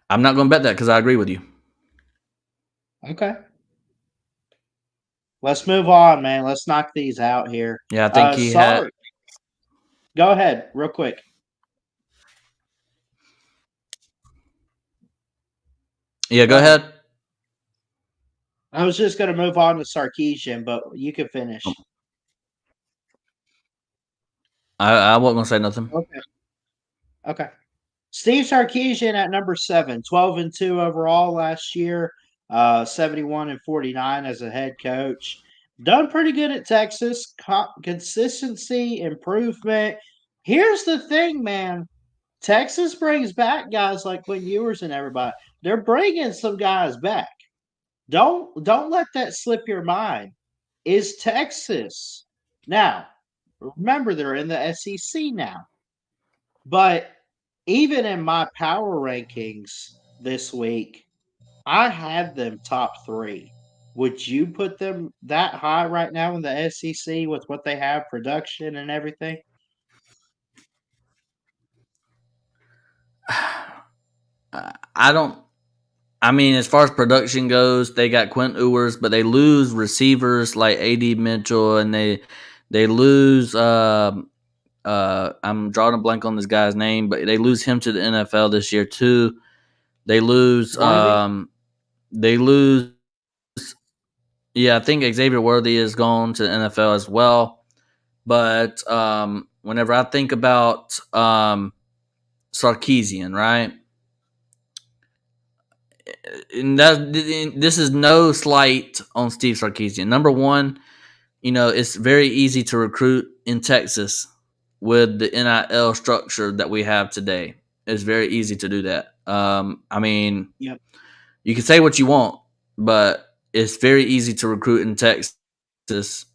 I'm not going to bet that because I agree with you. Okay. Let's move on, man. Let's knock these out here. Yeah, I think he had. Sark, go ahead, real quick. Yeah, go ahead. I was just going to move on to Sarkisian, but you can finish. I wasn't going to say nothing. Okay. Steve Sarkisian at number 7, 12-2 overall last year, 71-49 as a head coach. Done pretty good at Texas. Consistency, improvement. Here's the thing, man. Texas brings back guys like Quinn Ewers and everybody. They're bringing some guys back. Don't let that slip your mind. Is Texas now? Remember, they're in the SEC now. But even in my power rankings this week, I had them top 3. Would you put them that high right now in the SEC with what they have, production and everything? I don't. I mean, as far as production goes, they got Quint Ewers, but they lose receivers like A.D. Mitchell, and they lose. I'm drawing a blank on this guy's name, but they lose him to the NFL this year too. They lose. They lose. Yeah, I think Xavier Worthy is gone to the NFL as well. But whenever I think about Sarkisian, right? And this is no slight on Steve Sarkisian. Number one, it's very easy to recruit in Texas with the NIL structure that we have today. It's very easy to do that. I mean, Yep. You can say what you want, but it's very easy to recruit in Texas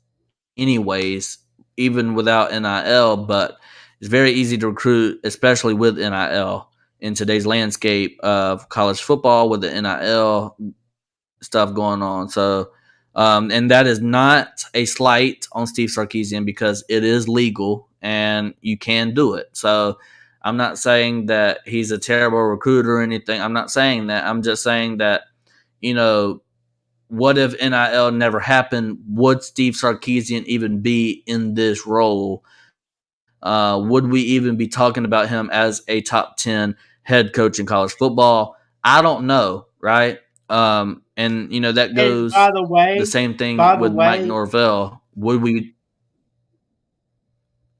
anyways, even without NIL, but it's very easy to recruit, especially with NIL in today's landscape of college football with the NIL stuff going on. So, and that is not a slight on Steve Sarkisian because it is legal and you can do it. So, I'm not saying that he's a terrible recruiter or anything. I'm not saying that. I'm just saying that, what if NIL never happened? Would Steve Sarkisian even be in this role? Would we even be talking about him as a top 10 head coach in college football? I don't know, right? And that And goes the same by thing the with Mike way, Norvell. Would we?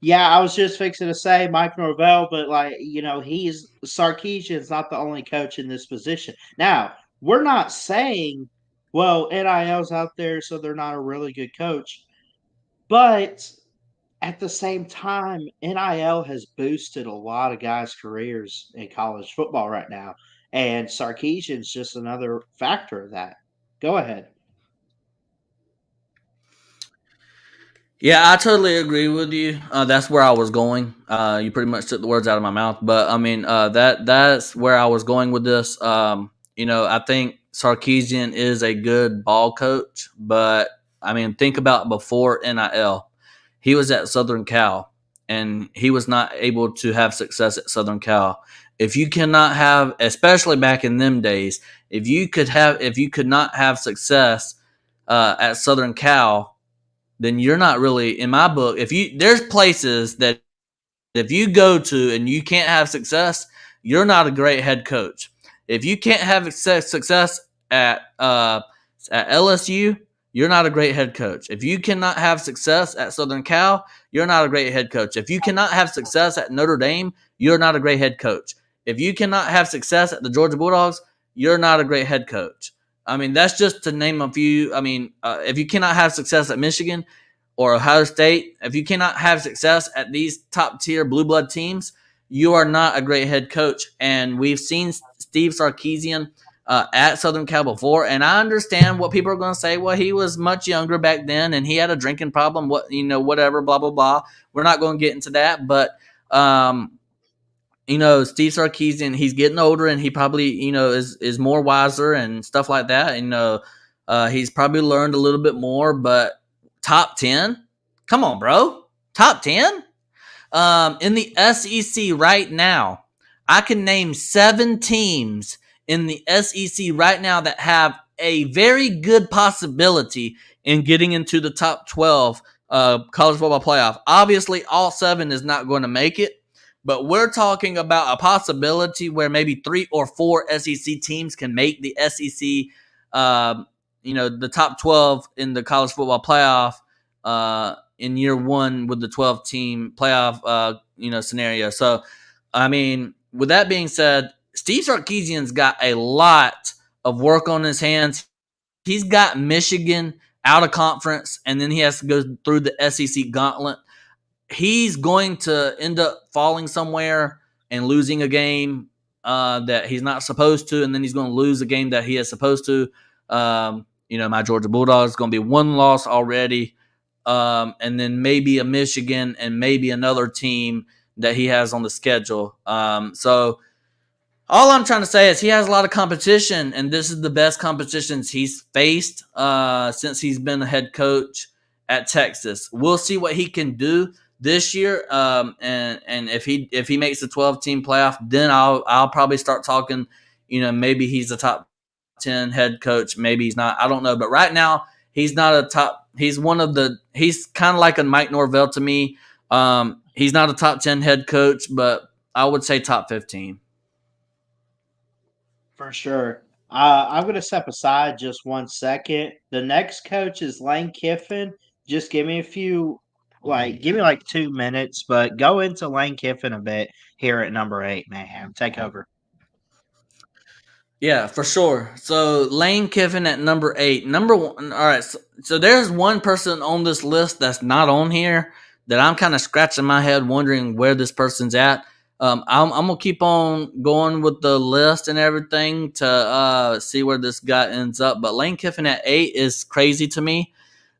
yeah, I was just fixing to say Mike Norvell, but he's Sarkeesian's not the only coach in this position. Now, we're not saying, well, NIL's out there, so they're not a really good coach. But at the same time, NIL has boosted a lot of guys' careers in college football right now. And Sarkeesian's just another factor of that. Go ahead. Yeah, I totally agree with you. That's where I was going. You pretty much took the words out of my mouth, but I mean that's where I was going with this. I think Sarkeesian is a good ball coach, but I mean, think about before NIL, he was at Southern Cal, and he was not able to have success at Southern Cal. If you cannot have, especially back in them days, if you could not have success at Southern Cal, then you're not really, in my book, there's places that if you go to and you can't have success, you're not a great head coach. If you can't have success at LSU, you're not a great head coach. If you cannot have success at Southern Cal, you're not a great head coach. If you cannot have success at Notre Dame, you're not a great head coach. If you cannot have success at the Georgia Bulldogs, you're not a great head coach. I mean, that's just to name a few. I mean, if you cannot have success at Michigan or Ohio State, if you cannot have success at these top tier blue blood teams, you are not a great head coach. And we've seen Steve Sarkisian at Southern Cal before, and I understand what people are going to say. Well, he was much younger back then, and he had a drinking problem. Whatever, blah blah blah. We're not going to get into that, but Steve Sarkisian, he's getting older, and he probably is more wiser and stuff like that. He's probably learned a little bit more, but top 10, come on, bro, top 10. In the SEC right now, I can name 7 teams in the SEC right now that have a very good possibility in getting into the top 12 college football playoff. Obviously, all 7 is not going to make it, but we're talking about a possibility where maybe 3 or 4 SEC teams can make the SEC, the top 12 in the college football playoff in year one with the 12-team playoff, scenario. So, I mean, with that being said, Steve Sarkisian's got a lot of work on his hands. He's got Michigan out of conference, and then he has to go through the SEC gauntlet. He's going to end up falling somewhere and losing a game that he's not supposed to, and then he's going to lose a game that he is supposed to. My Georgia Bulldogs is going to be 1 loss already. And then maybe a Michigan and maybe another team that he has on the schedule. So all I'm trying to say is he has a lot of competition, and this is the best competitions he's faced since he's been a head coach at Texas. We'll see what he can do this year, and if he makes the 12-team playoff, then I'll probably start talking. Maybe he's a top 10 head coach, maybe he's not. I don't know, but right now he's not a top. He's he's kind of like a Mike Norvell to me. He's not a top 10 head coach, but I would say top 15. For sure. I'm going to step aside just 1 second. The next coach is Lane Kiffin. Just give me 2 minutes, but go into Lane Kiffin a bit here at number 8, Mayhem. Take over. Yeah, for sure. So Lane Kiffin at number 8. Number 1. All right. So there's one person on this list that's not on here that I'm kind of scratching my head wondering where this person's at. I'm gonna keep on going with the list and everything to see where this guy ends up. But Lane Kiffin at 8 is crazy to me.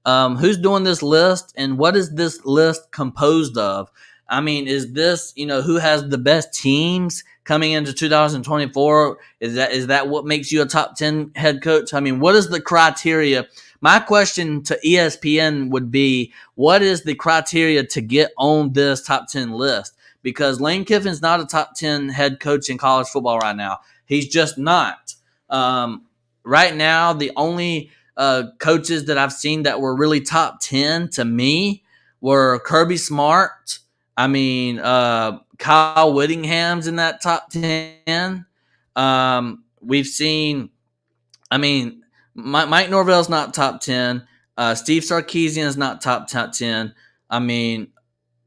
Who's doing this list, and what is this list composed of? I mean, is this who has the best teams coming into 2024? Is that what makes you a top 10 head coach? I mean, what is the criteria? My question to ESPN would be, what is the criteria to get on this top 10 list? because Lane Kiffin's not a top 10 head coach in college football right now. He's just not. Right now, the only coaches that I've seen that were really top 10 to me were Kirby Smart. I mean, Kyle Whittingham's in that top 10. We've seen, I mean, Mike Norvell's not top 10. Steve Sarkisian is not top 10. I mean,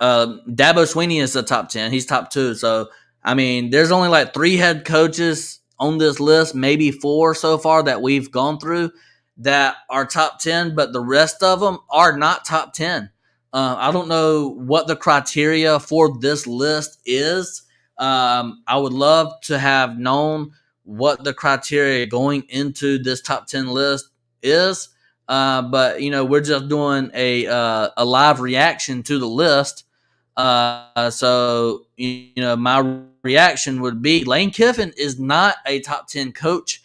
Dabo Swinney is the top 10. He's top 2. So, I mean, there's only like 3 head coaches on this list, maybe 4 so far that we've gone through that are top 10, but the rest of them are not top 10. I don't know what the criteria for this list is. I would love to have known what the criteria going into this top 10 list is. But, we're just doing a live reaction to the list. So, my reaction would be Lane Kiffin is not a top 10 coach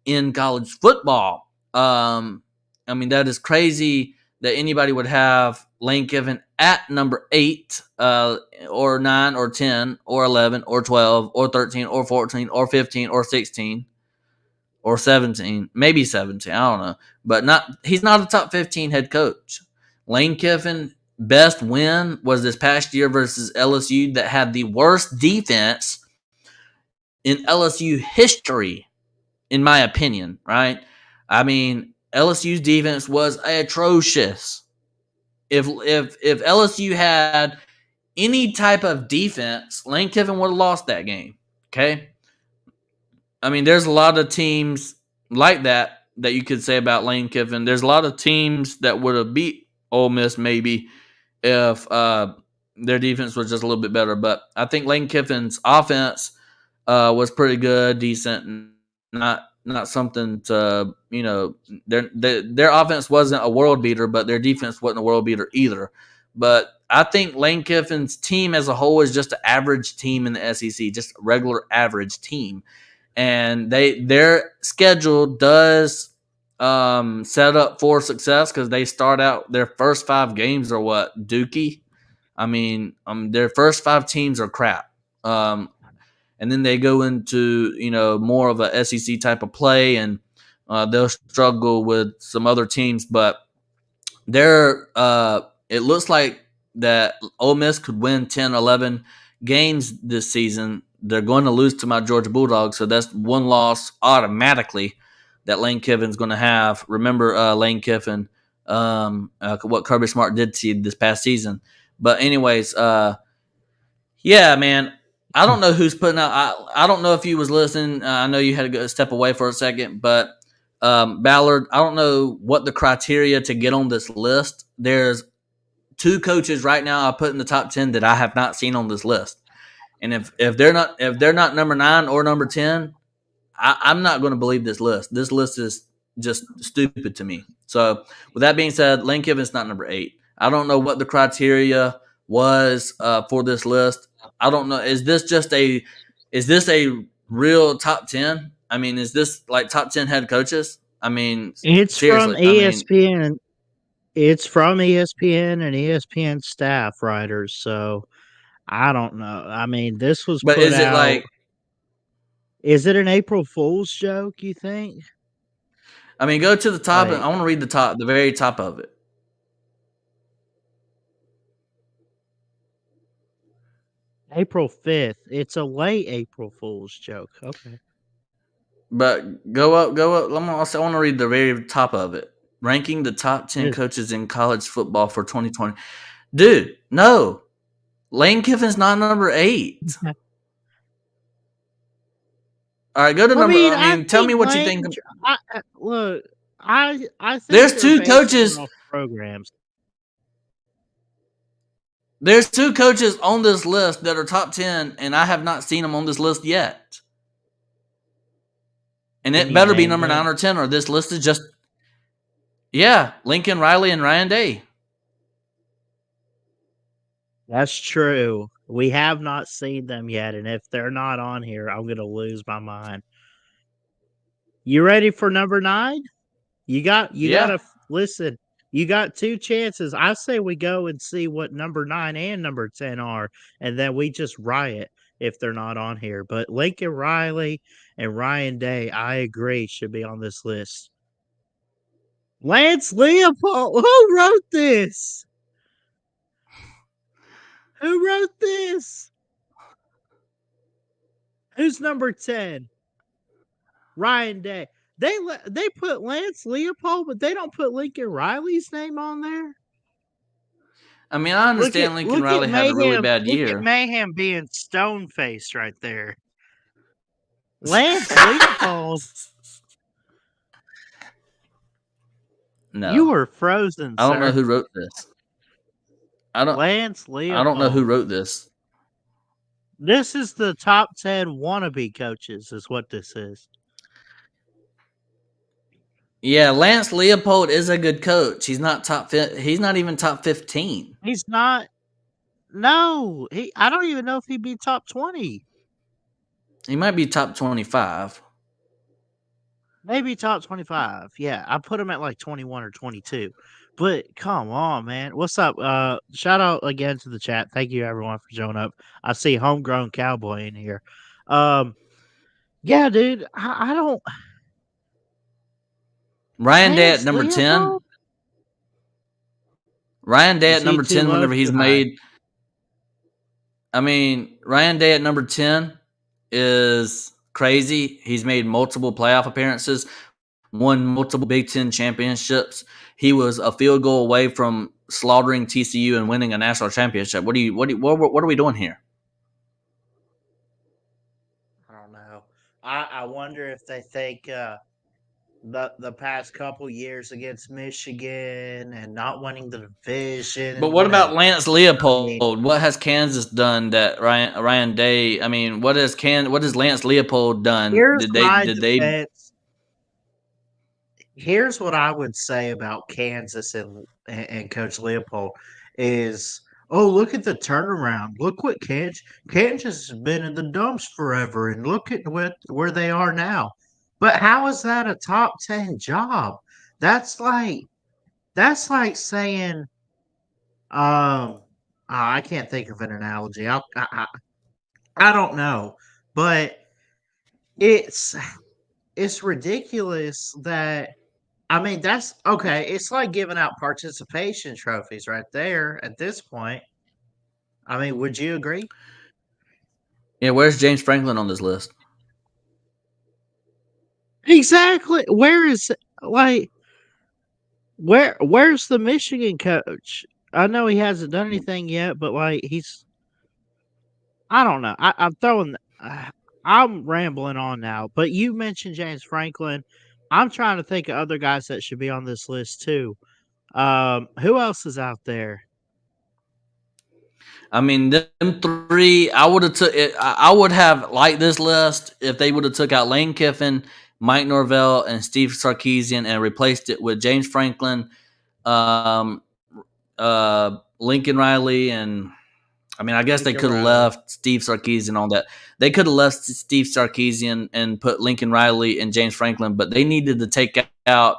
in college football. I mean, that is crazy that anybody would have Lane Kiffin at number 8, or 9, or 10, or 11, or 12, or 13, or 14, or 15, or 16, or 17, maybe 17. I don't know. But he's not a top 15 head coach. Lane Kiffin, best win was this past year versus LSU that had the worst defense in LSU history, in my opinion, right? I mean, LSU's defense was atrocious. If LSU had any type of defense, Lane Kiffin would have lost that game, okay? I mean, there's a lot of teams like that you could say about Lane Kiffin. There's a lot of teams that would have beat Ole Miss maybe if their defense was just a little bit better. But I think Lane Kiffin's offense was pretty good, decent, not something to, their offense wasn't a world beater, but their defense wasn't a world beater either. But I think Lane Kiffin's team as a whole is just an average team in the SEC, just a regular average team. And their schedule does set up for success because they start out their first 5 games are what? Dookie. I mean, their first 5 teams are crap. And then they go into, more of a SEC type of play, and they'll struggle with some other teams. But it looks like that Ole Miss could win 10, 11 games this season. They're going to lose to my Georgia Bulldogs, so that's 1 loss automatically that Lane Kiffin's going to have. Remember Lane Kiffin, what Kirby Smart did to you this past season. But anyways, yeah, man, I don't know who's putting out. I don't know if you was listening. I know you had to go step away for a second, but Ballard, I don't know what the criteria to get on this list. There's 2 coaches right now I put in the top 10 that I have not seen on this list. And if they're not number 9 or number 10, I'm not going to believe this list. This list is just stupid to me. So with that being said, Lane Kiffin's not number 8. I don't know what the criteria was for this list. I don't know. Is this a real top 10? I mean, is this like top 10 head coaches? I mean, it's seriously, from ESPN. It's from ESPN and ESPN staff writers. So I don't know. I mean, this was. But is it like? Is it an April Fool's joke? You think? I mean, go to the top, and I want to read the very top of it. April 5th. It's a late April Fool's joke. Okay. But go up. I want to read the very top of it. Ranking the top 10 coaches in college football for 2020. Dude, no. Lane Kiffin's not number 8. All right, go to number. Tell me what you think. I think there's 2 coaches. Programs. There's 2 coaches on this list that are top 10, and I have not seen them on this list yet. And it better be number 9 or 10, or this list is just. Yeah, Lincoln Riley and Ryan Day. That's true. We have not seen them yet, and if they're not on here, I'm going to lose my mind. You ready for number 9? You got to listen. You got 2 chances. I say we go and see what number 9 and number 10 are, and then we just riot if they're not on here. But Lincoln Riley and Ryan Day, I agree, should be on this list. Lance Leopold, who wrote this? Who wrote this? Who's number 10? Ryan Day. They put Lance Leopold, but they don't put Lincoln Riley's name on there. I mean, I understand Lincoln Riley had a really bad year. Look at Mayhem being stone-faced right there. Lance Leopold. No. You were frozen, I don't know sir. who wrote this. Lance Leopold. I don't know who wrote this. This is the top 10 wannabe coaches is what this is. Yeah, Lance Leopold is a good coach. He's not he's not even top 15. He's not. No, I don't even know if he'd be top 20. He might be top 25. Maybe top 25. Yeah, I put him at like 21 or 22. But come on, man. What's up? Shout out again to the chat. Thank you everyone for showing up. I see Homegrown Cowboy in here. Yeah, dude. I don't. Ryan Day at number 10. Ryan Day at number 10 whenever he's made. I mean, Ryan Day at number 10 is crazy. He's made multiple playoff appearances, won multiple Big Ten championships. He was a field goal away from slaughtering TCU and winning a national championship. What are we doing here? I don't know. I wonder if they think the past couple years against Michigan and not winning the division. But what about Lance Leopold? What has Kansas done that Ryan Day? I mean, what has Lance Leopold done? Here's what I would say about Kansas and Coach Leopold is, oh, look at the turnaround. Look what Kansas has been in the dumps forever, and look at where they are now. But how is that a top 10 job? That's like saying, I can't think of an analogy. I don't know, but it's ridiculous that, I mean, that's okay. It's like giving out participation trophies right there at this point. I mean, would you agree? Yeah, where's James Franklin on this list? Exactly. Where's the Michigan coach? I know he hasn't done anything yet, but I don't know. I'm rambling on now, but you mentioned James Franklin. I'm trying to think of other guys that should be on this list too. Who else is out there? I mean, them three. I would have liked this list if they would have took out Lane Kiffin, Mike Norvell, and Steve Sarkisian and replaced it with James Franklin, Lincoln Riley, and I mean, I guess they could have left Steve Sarkisian on that. They could have left Steve Sarkisian and put Lincoln Riley and James Franklin, but they needed to take out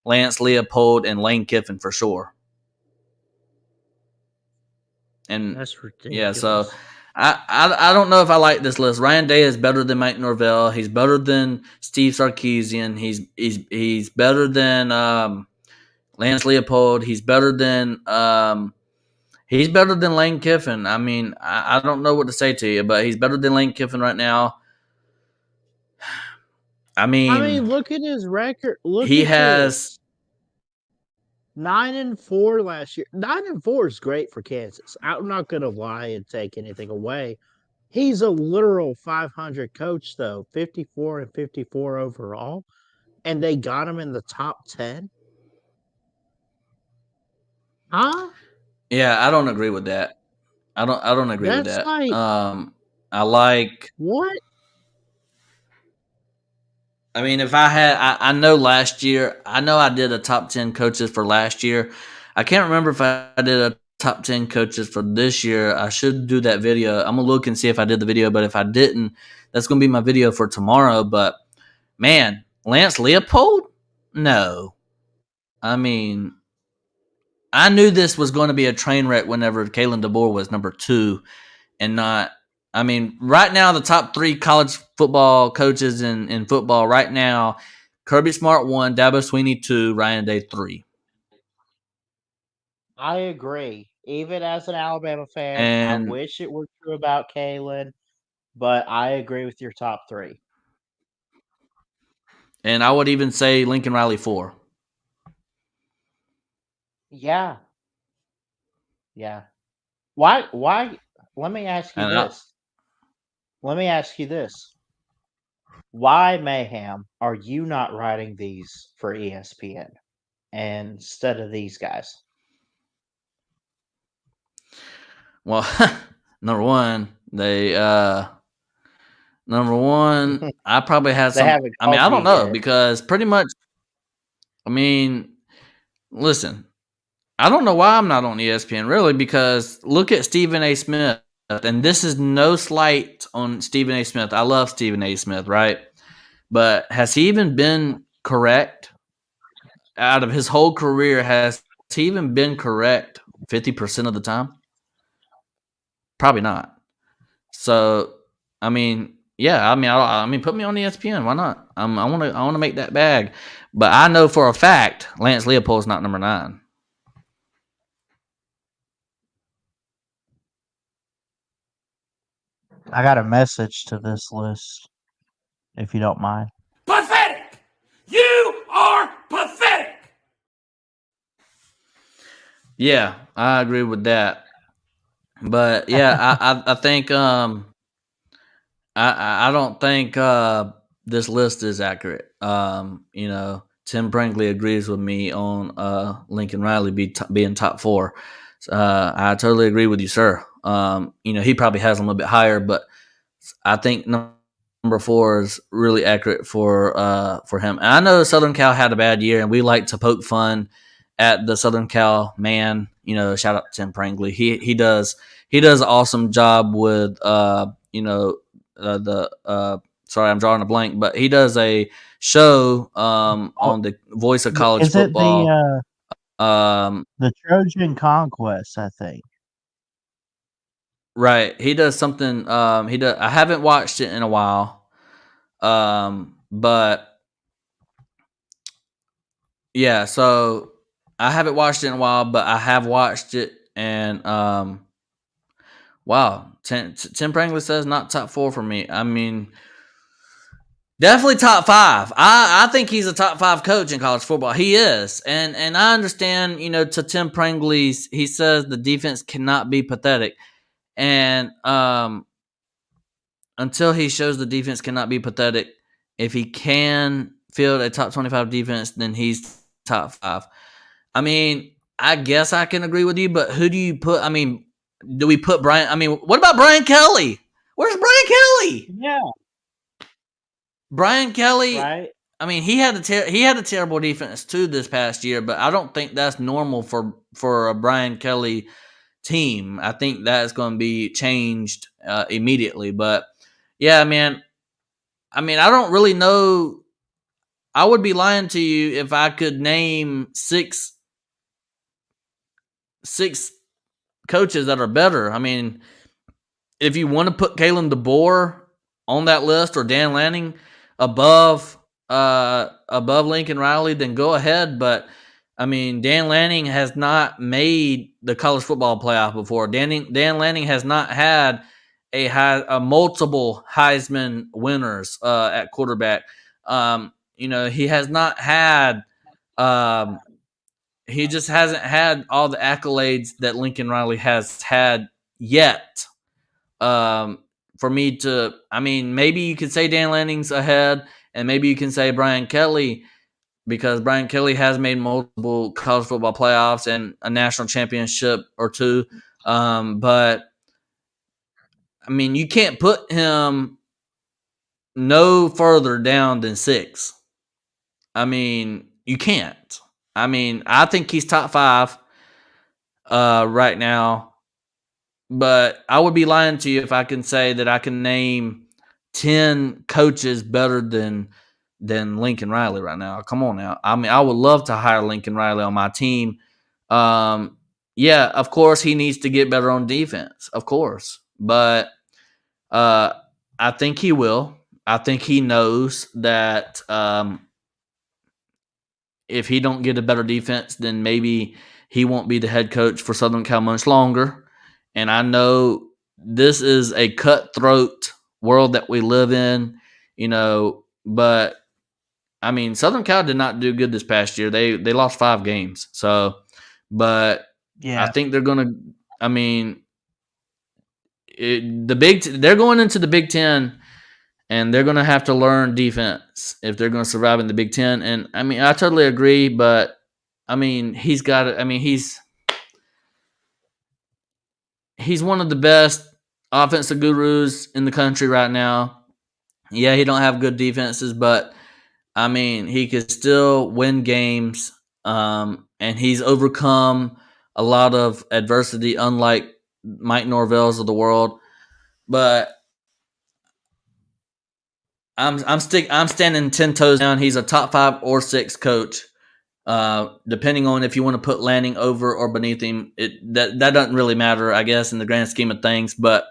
Lance Leopold and Lane Kiffin for sure. And that's ridiculous. Yeah, so I don't know if I like this list. Ryan Day is better than Mike Norvell. He's better than Steve Sarkisian. He's better than Lance Leopold. He's better than Lane Kiffin. I mean, I don't know what to say to you, but he's better than Lane Kiffin right now. I mean, look at his record. He has 9-4 last year. 9-4 is great for Kansas. I'm not going to lie and take anything away. He's a literal 500 coach, though. 54-54 overall, and they got him in the top 10. Huh? Yeah, I don't agree with that. I don't agree with that. I like what? I mean, if I had, I know last year, I know I did a top 10 coaches for last year. I can't remember if I did a top 10 coaches for this year. I should do that video. I'm going to look and see if I did the video, but if I didn't, that's going to be my video for tomorrow. But man, Lance Leopold? No. I mean, I knew this was going to be a train wreck whenever Kalen DeBoer was number 2 and not. I mean, right now, the top 3 college football coaches in football right now, Kirby Smart 1, Dabo Swinney 2, Ryan Day 3. I agree. Even as an Alabama fan, I And wish it were true about Kalen, but I agree with your top 3. I would even say Lincoln Riley 4. Yeah. Yeah. Why let me ask you And this. Let me ask you this. Why, Mayhem, are you not writing these for ESPN instead of these guys? well, number one, I probably had They some. haven't I mean, called I you don't know yet. because pretty much. I mean, listen, I don't know why I'm not on ESPN really because look at Stephen A. Smith, and this is no slight on Stephen A. Smith. I love Stephen A. Smith, right? But has he even been correct out of his whole career? Has he even been correct 50% of the time? Probably not. So, I mean, yeah, I mean, put me on ESPN. Why not? I want to make that bag. But I know for a fact Lance Leopold's not number 9. I got a message to this list, if you don't mind. Pathetic! You are pathetic! Yeah, I agree with that. But yeah, I think I don't think this list is accurate. Tim Brinkley agrees with me on Lincoln Riley being top 4. I totally agree with you, sir. He probably has him a little bit higher, but I think number 4 is really accurate for him. And I know Southern Cal had a bad year, and we like to poke fun at the Southern Cal man. Shout out to Tim Prangley. He does an awesome job with sorry, I'm drawing a blank, but he does a show on the Voice of College Is it Football. the Trojan Conquest, I think. Right. He does something. I haven't watched it in a while. But yeah, so I haven't watched it in a while, but I have watched it, and wow, Tim Prangley says not top 4 for me. I mean, definitely top 5. I think he's a top 5 coach in college football. He is, and I understand. To Tim Prangley's, he says the defense cannot be pathetic, and until he shows the defense cannot be pathetic, if he can field a top 25 defense, then he's top 5. I mean, I guess I can agree with you, but who do you put? I mean, do we put Brian? I mean, what about Brian Kelly? Where's Brian Kelly? Yeah. Brian Kelly. Right. I mean, he had a terrible defense too this past year, but I don't think that's normal for a Brian Kelly team. I think that's going to be changed immediately. But yeah, man. I mean, I don't really know. I would be lying to you if I could name six coaches that are better. I mean, if you want to put Kalen DeBoer on that list or Dan Lanning above Lincoln Riley, then go ahead. But I mean, Dan Lanning has not made the college football playoff before. Dan Lanning has not had a multiple Heisman winners at quarterback. He has not had. He just hasn't had all the accolades that Lincoln Riley has had yet. For me to, I mean, maybe you could say Dan Lanning's ahead, and maybe you can say Brian Kelly, because Brian Kelly has made multiple college football playoffs and a national championship or 2. But I mean, you can't put him no further down than 6. I mean, you can't. I mean, I think he's top 5 right now. But I would be lying to you if I can say that I can name 10 coaches better than Lincoln Riley right now. Come on now. I mean, I would love to hire Lincoln Riley on my team. Yeah, of course he needs to get better on defense, of course, but I think he will. I think he knows that if he don't get a better defense, then maybe he won't be the head coach for Southern Cal much longer. And I know this is a cutthroat world that we live in, but I mean, Southern Cal did not do good this past year. They lost 5 games. So, but I think they're going to. I mean, they're going into the Big Ten, and they're going to have to learn defense if they're going to survive in the Big Ten. And I mean, I totally agree, but I mean, he's got it. I mean, he's one of the best offensive gurus in the country right now. Yeah, he don't have good defenses, but I mean, he could still win games, and he's overcome a lot of adversity, unlike Mike Norvell's of the world. But I'm standing 10 toes down. He's a top 5 or 6 coach, depending on if you want to put Lanning over or beneath him. That doesn't really matter, I guess, in the grand scheme of things. But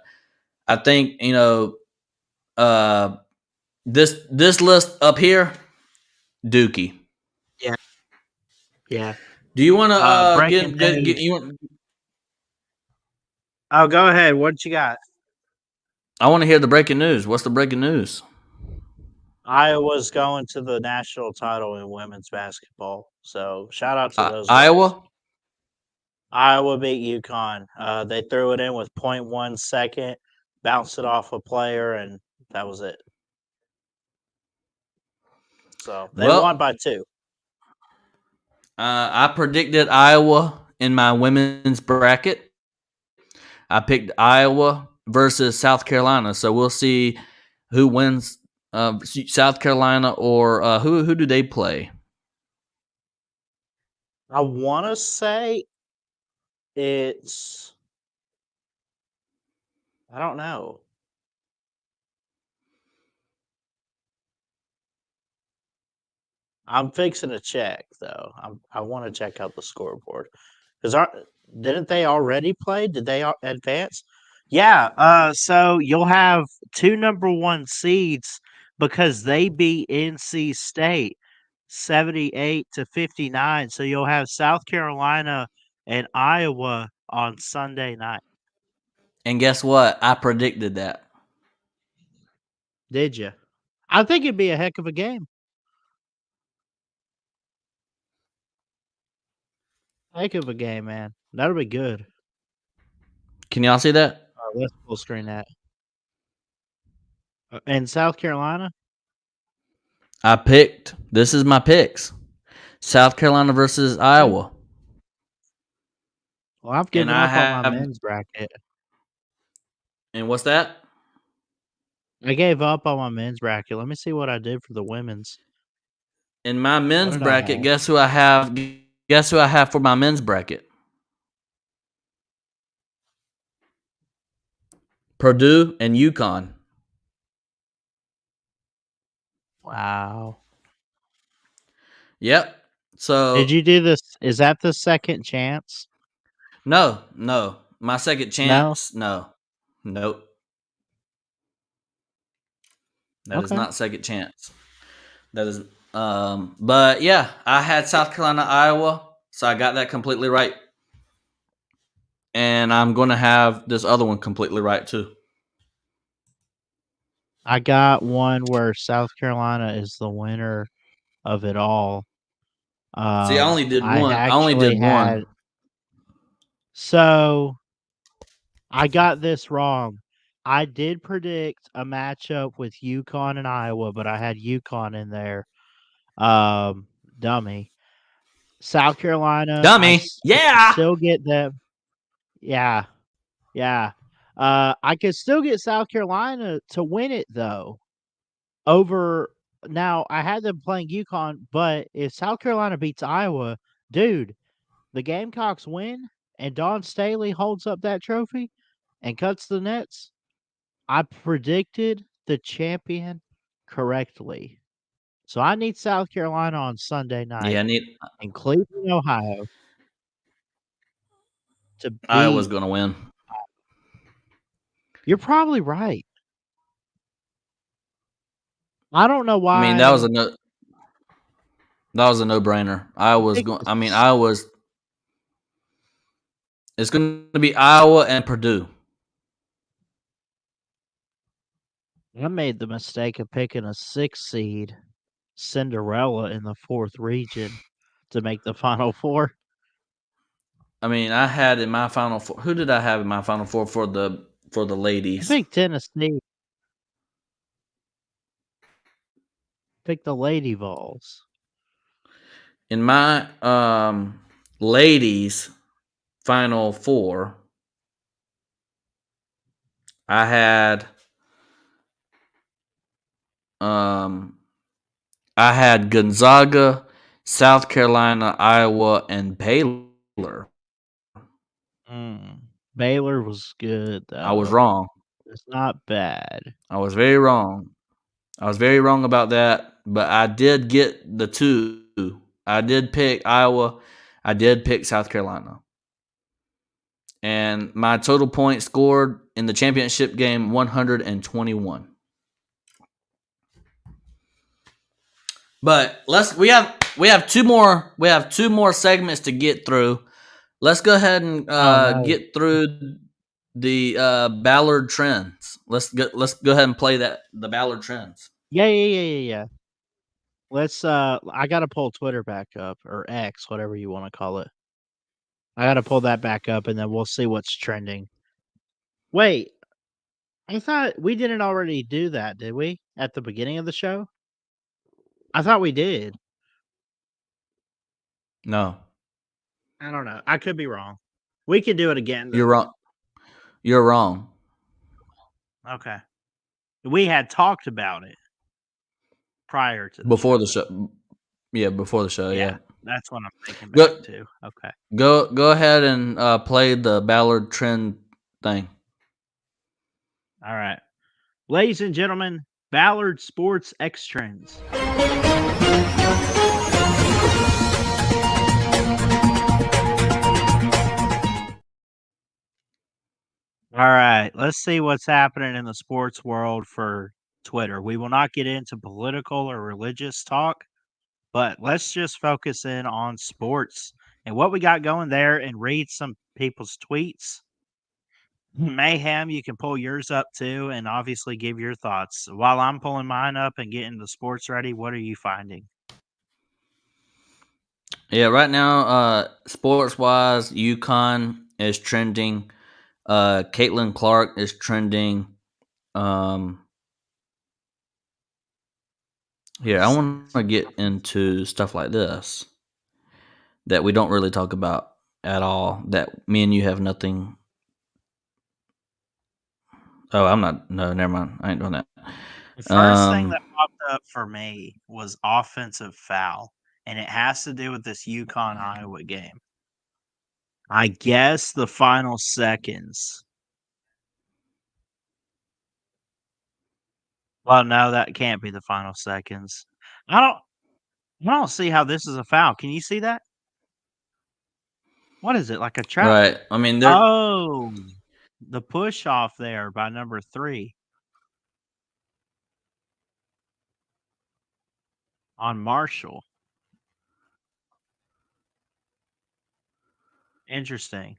I think this list up here, Dookie. Yeah. Do you want to breaking you? Oh, go ahead. What you got? I want to hear the breaking news. What's the breaking news? Iowa's going to the national title in women's basketball. So shout out to those Iowa. girls. Iowa beat UConn. They threw it in with 0.1 second, bounced it off a player, and that was it. So they won by 2. I predicted Iowa in my women's bracket. I picked Iowa versus South Carolina. So we'll see who wins, South Carolina or who do they play? I want to say it's, I don't know. I'm fixing to check though. I want to check out the scoreboard because didn't they already play? Did they advance? Yeah. So you'll have 2 number 1 seeds because they beat NC State 78-59. So you'll have South Carolina and Iowa on Sunday night. And guess what? I predicted that. Did you? I think it'd be a heck of a game. Heck of a game, man. That'll be good. Can y'all see that? Let's full screen that. And South Carolina? This is my picks. South Carolina versus Iowa. Well, I've given up on my men's bracket. And what's that? I gave up on my men's bracket. Let me see what I did for the women's. In my men's bracket, guess who I have? Guess who I have for my men's bracket? Purdue and UConn. Wow. Yep. So did you do this? Is that the second chance? No. My second chance? No. Nope. That is not second chance. That is but yeah, I had South Carolina, Iowa, so I got that completely right. And I'm going to have this other one completely right too. I got one where South Carolina is the winner of it all. See, I only did one. So I got this wrong. I did predict a matchup with UConn and Iowa, but I had UConn in there. Dummy. South Carolina. Dummy. Yeah. Still get them. Yeah. I could still get South Carolina to win it though. Now I had them playing UConn, but if South Carolina beats Iowa, dude, the Gamecocks win and Dawn Staley holds up that trophy and cuts the nets. I predicted the champion correctly. So I need South Carolina on Sunday night. Yeah, in Cleveland, Ohio. to beat. Iowa's going to win. You're probably right. I don't know why. I mean, that was a no-brainer. Iowa's going. I mean, Iowa's. It's going to be Iowa and Purdue. I made the mistake of picking a 6 seed, Cinderella, in the 4th region to make the Final Four. I mean, I had in my Final Four. Who did I have in my Final Four for the I ladies? picked Tennessee. Pick the Lady Vols. In my ladies Final Four, I had Gonzaga, South Carolina, Iowa, and Baylor. Baylor was good, though. I was wrong. It's not bad. I was very wrong. I was very wrong about that, but I did get the 2. I did pick Iowa. I did pick South Carolina. And my total points scored in the championship game, 121. But we have two more segments to get through. Let's go ahead and get through the Ballard trends. Let's go ahead and play the Ballard trends. Yeah. Let's I gotta pull Twitter back up, or X, whatever you want to call it. I gotta pull that back up, and then we'll see what's trending. Wait, I thought we didn't already do that, did we? At the beginning of the show? I thought we did. No. I don't know. I could be wrong. We could do it again. You're wrong. You're wrong. Okay. We had talked about it prior to before the show. Yeah, before the show. Yeah. That's what I'm thinking back to. Okay. Go ahead and play the Ballard trend thing. All right. Ladies and gentlemen, Ballard Sports X Trends. All right, let's see what's happening in the sports world for Twitter. We will not get into political or religious talk, but let's just focus in on sports and what we got going there and read some people's tweets. Mayhem, you can pull yours up too and obviously give your thoughts. While I'm pulling mine up and getting the sports ready, what are you finding? Yeah, right now, sports-wise, UConn is trending. Caitlin Clark is trending. Here, I want to get into stuff like this that we don't really talk about at all, that me and you have nothing. Oh, I'm not. No, never mind. I ain't doing that. The first thing that popped up for me was offensive foul, and it has to do with this UConn-Iowa game. I guess the final seconds. Well, no, that can't be the final seconds. I don't see how this is a foul. Can you see that? What is it, like a trap? Right. I mean, the push off there by number 3 on Marshall. Interesting.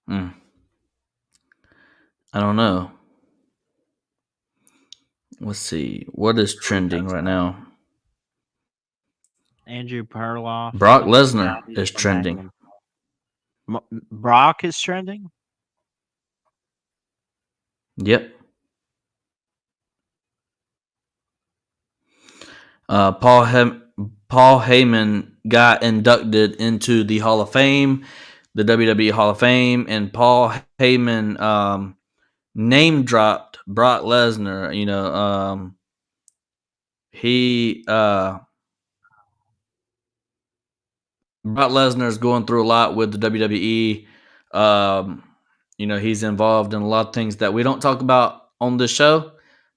I don't know. Let's see. What is trending right now? Andrew Perloff. Brock Lesnar is trending. Brock is trending? Yep. Paul Heyman got inducted into the Hall of Fame, the WWE Hall of Fame, and Paul Heyman name dropped Brock Lesnar. You know, Brock Lesnar is going through a lot with the WWE. You know, he's involved in a lot of things that we don't talk about on this show.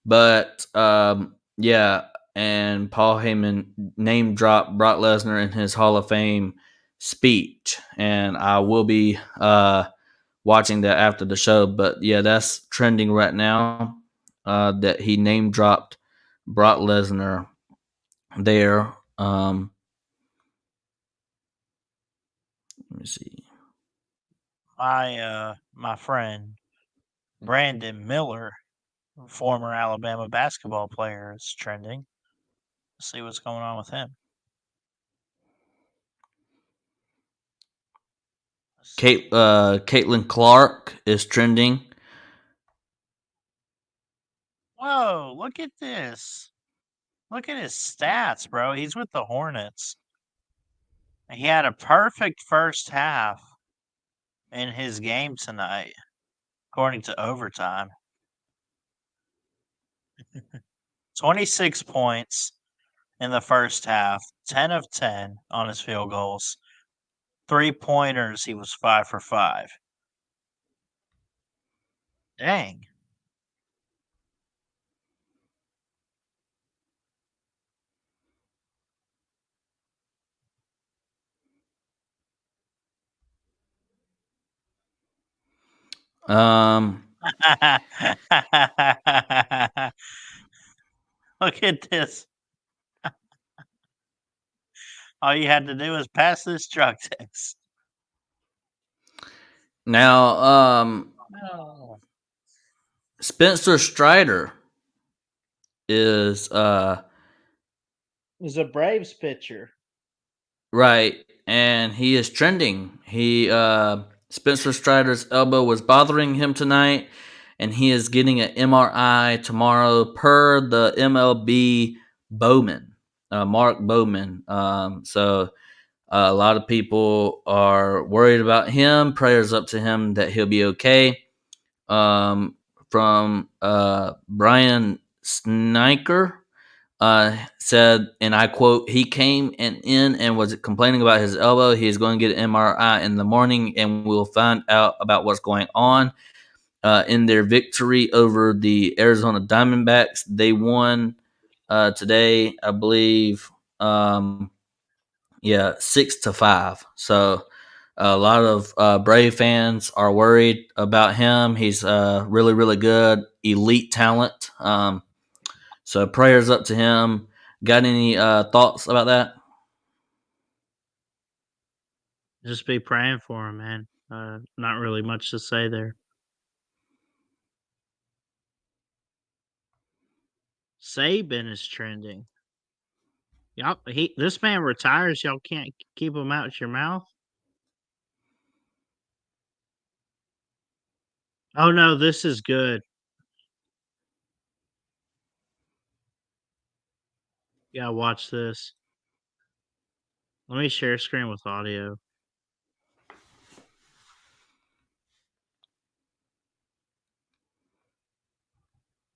But yeah, and Paul Heyman name dropped Brock Lesnar in his Hall of Fame speech, and I will be watching that after the show. But yeah, that's trending right now. That he name dropped Brock Lesnar there. Let me see. My friend Brandon Miller, former Alabama basketball player, is trending. Let's see what's going on with him. Caitlin Clark is trending. Whoa, look at this. Look at his stats, bro. He's with the Hornets. He had a perfect first half in his game tonight, according to overtime. 26 points in the first half, 10 of 10 on his field goals. 3-pointers, he was 5 for 5. Dang. Look at this. All you had to do was pass this drug test. Now, Spencer Strider is He's a Braves pitcher. right, and he is trending. Spencer Strider's elbow was bothering him tonight, and he is getting an MRI tomorrow per the MLB Bowman, Mark Bowman. So a lot of people are worried about him. Prayers up to him that he'll be okay. From Brian Sniker said, and I quote, "He came in and was complaining about his elbow. He is going to get an MRI in the morning, and we'll find out about what's going on." In their victory over the Arizona Diamondbacks, they won today, I believe. 6-5. So a lot of Brave fans are worried about him. He's really, really good, elite talent. So prayers up to him. Got any thoughts about that? Just be praying for him, man. Not really much to say there. Saban is trending. Y'all, this man retires. Y'all can't keep him out your mouth. Oh no, this is good. Yeah, watch this. Let me share screen with audio.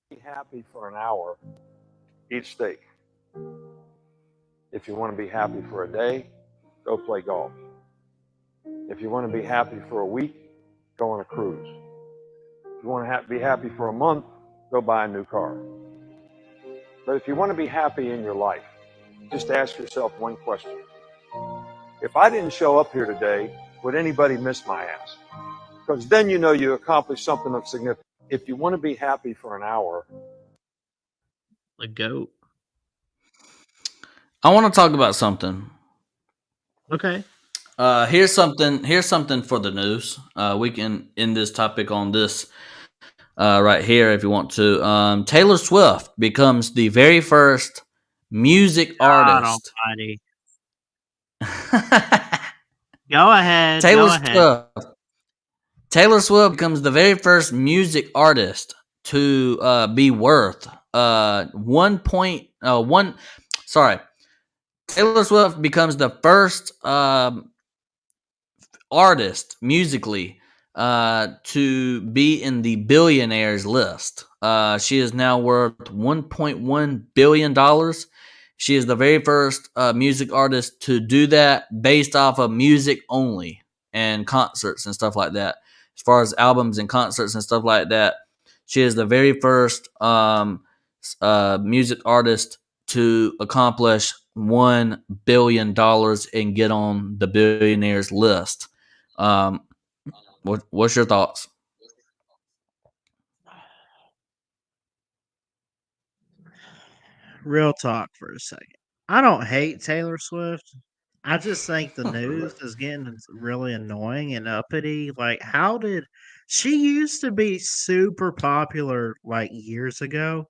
Be happy for an hour each day. If you want to be happy for a day, go play golf. If you want to be happy for a week, go on a cruise. If you want to be happy for a month, go buy a new car. But if you want to be happy in your life, just ask yourself one question. If I didn't show up here today, would anybody miss my ass? Because then you know you accomplished something of significance. If you want to be happy for an hour, The GOAT. I want to talk about something. Okay. Here's something for the news. We can end this topic on this right here if you want to. Taylor Swift becomes the very first music artist. Almighty. Go ahead. Taylor Swift becomes the very first music artist to be worth Taylor Swift becomes the first artist musically to be in the billionaires list. She is now worth $1.1 billion. She is the very first music artist to do that based off of music only and concerts and stuff like that. As far as albums and concerts and stuff like that, she is the very first music artist to accomplish $1 billion and get on the billionaires list. What's your thoughts? Real talk for a second. I don't hate Taylor Swift. I just think the news is getting really annoying and uppity. Like, how did she used to be super popular like years ago?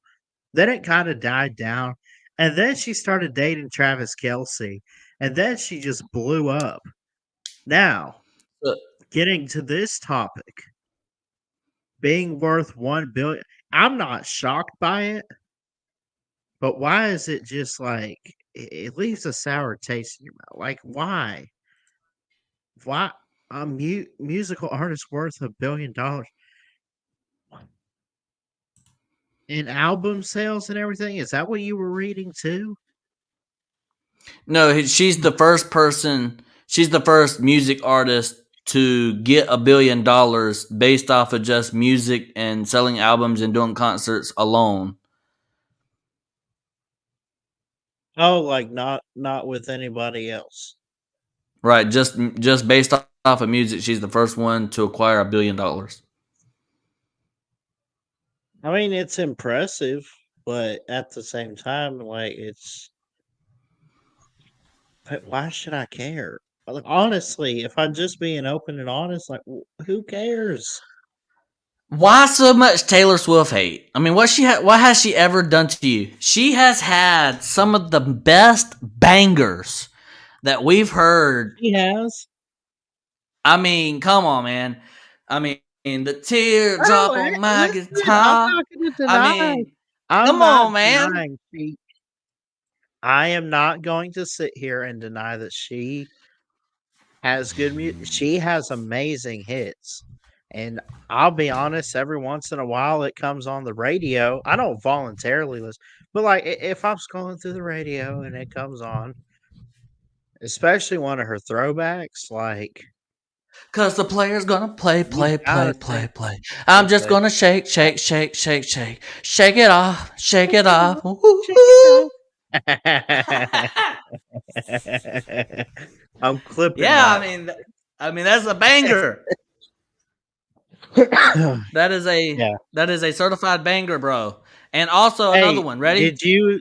Then it kind of died down, and then she started dating Travis Kelsey, and then she just blew up. Now, Uh, getting to this topic, being worth 1 billion, I'm not shocked by it. But why is it just like it leaves a sour taste in your mouth? Like why? Why a musical artist worth $1 billion in album sales and everything? Is that what you were reading too? No, she's the first person. She's the first music artist to get $1 billion based off of just music and selling albums and doing concerts alone. Oh, like not with anybody else. Right, just based off of music, she's the first one to acquire $1 billion. I mean, it's impressive, but at the same time, like it's. But why should I care? Like honestly, if I'm just being open and honest, like who cares? Why so much Taylor Swift hate? I mean, what has she ever done to you? She has had some of the best bangers that we've heard. He has. I mean, come on, man. I mean, the teardrop Oh, on my listen, guitar. I'm not going to I deny. mean, I'm come not on, man. denying I am not going to sit here and deny that she has good music. She has amazing hits. And I'll be honest, every once in a while it comes on the radio. I don't voluntarily listen, but like if I'm scrolling through the radio and it comes on, especially one of her throwbacks, like Cause the player's gonna play. gotta say, I'm just okay. gonna shake it off. Check it out. I'm clipping Yeah, that. I mean that's a banger. That is Yeah. a certified banger, bro. And also another one. Ready? Did you?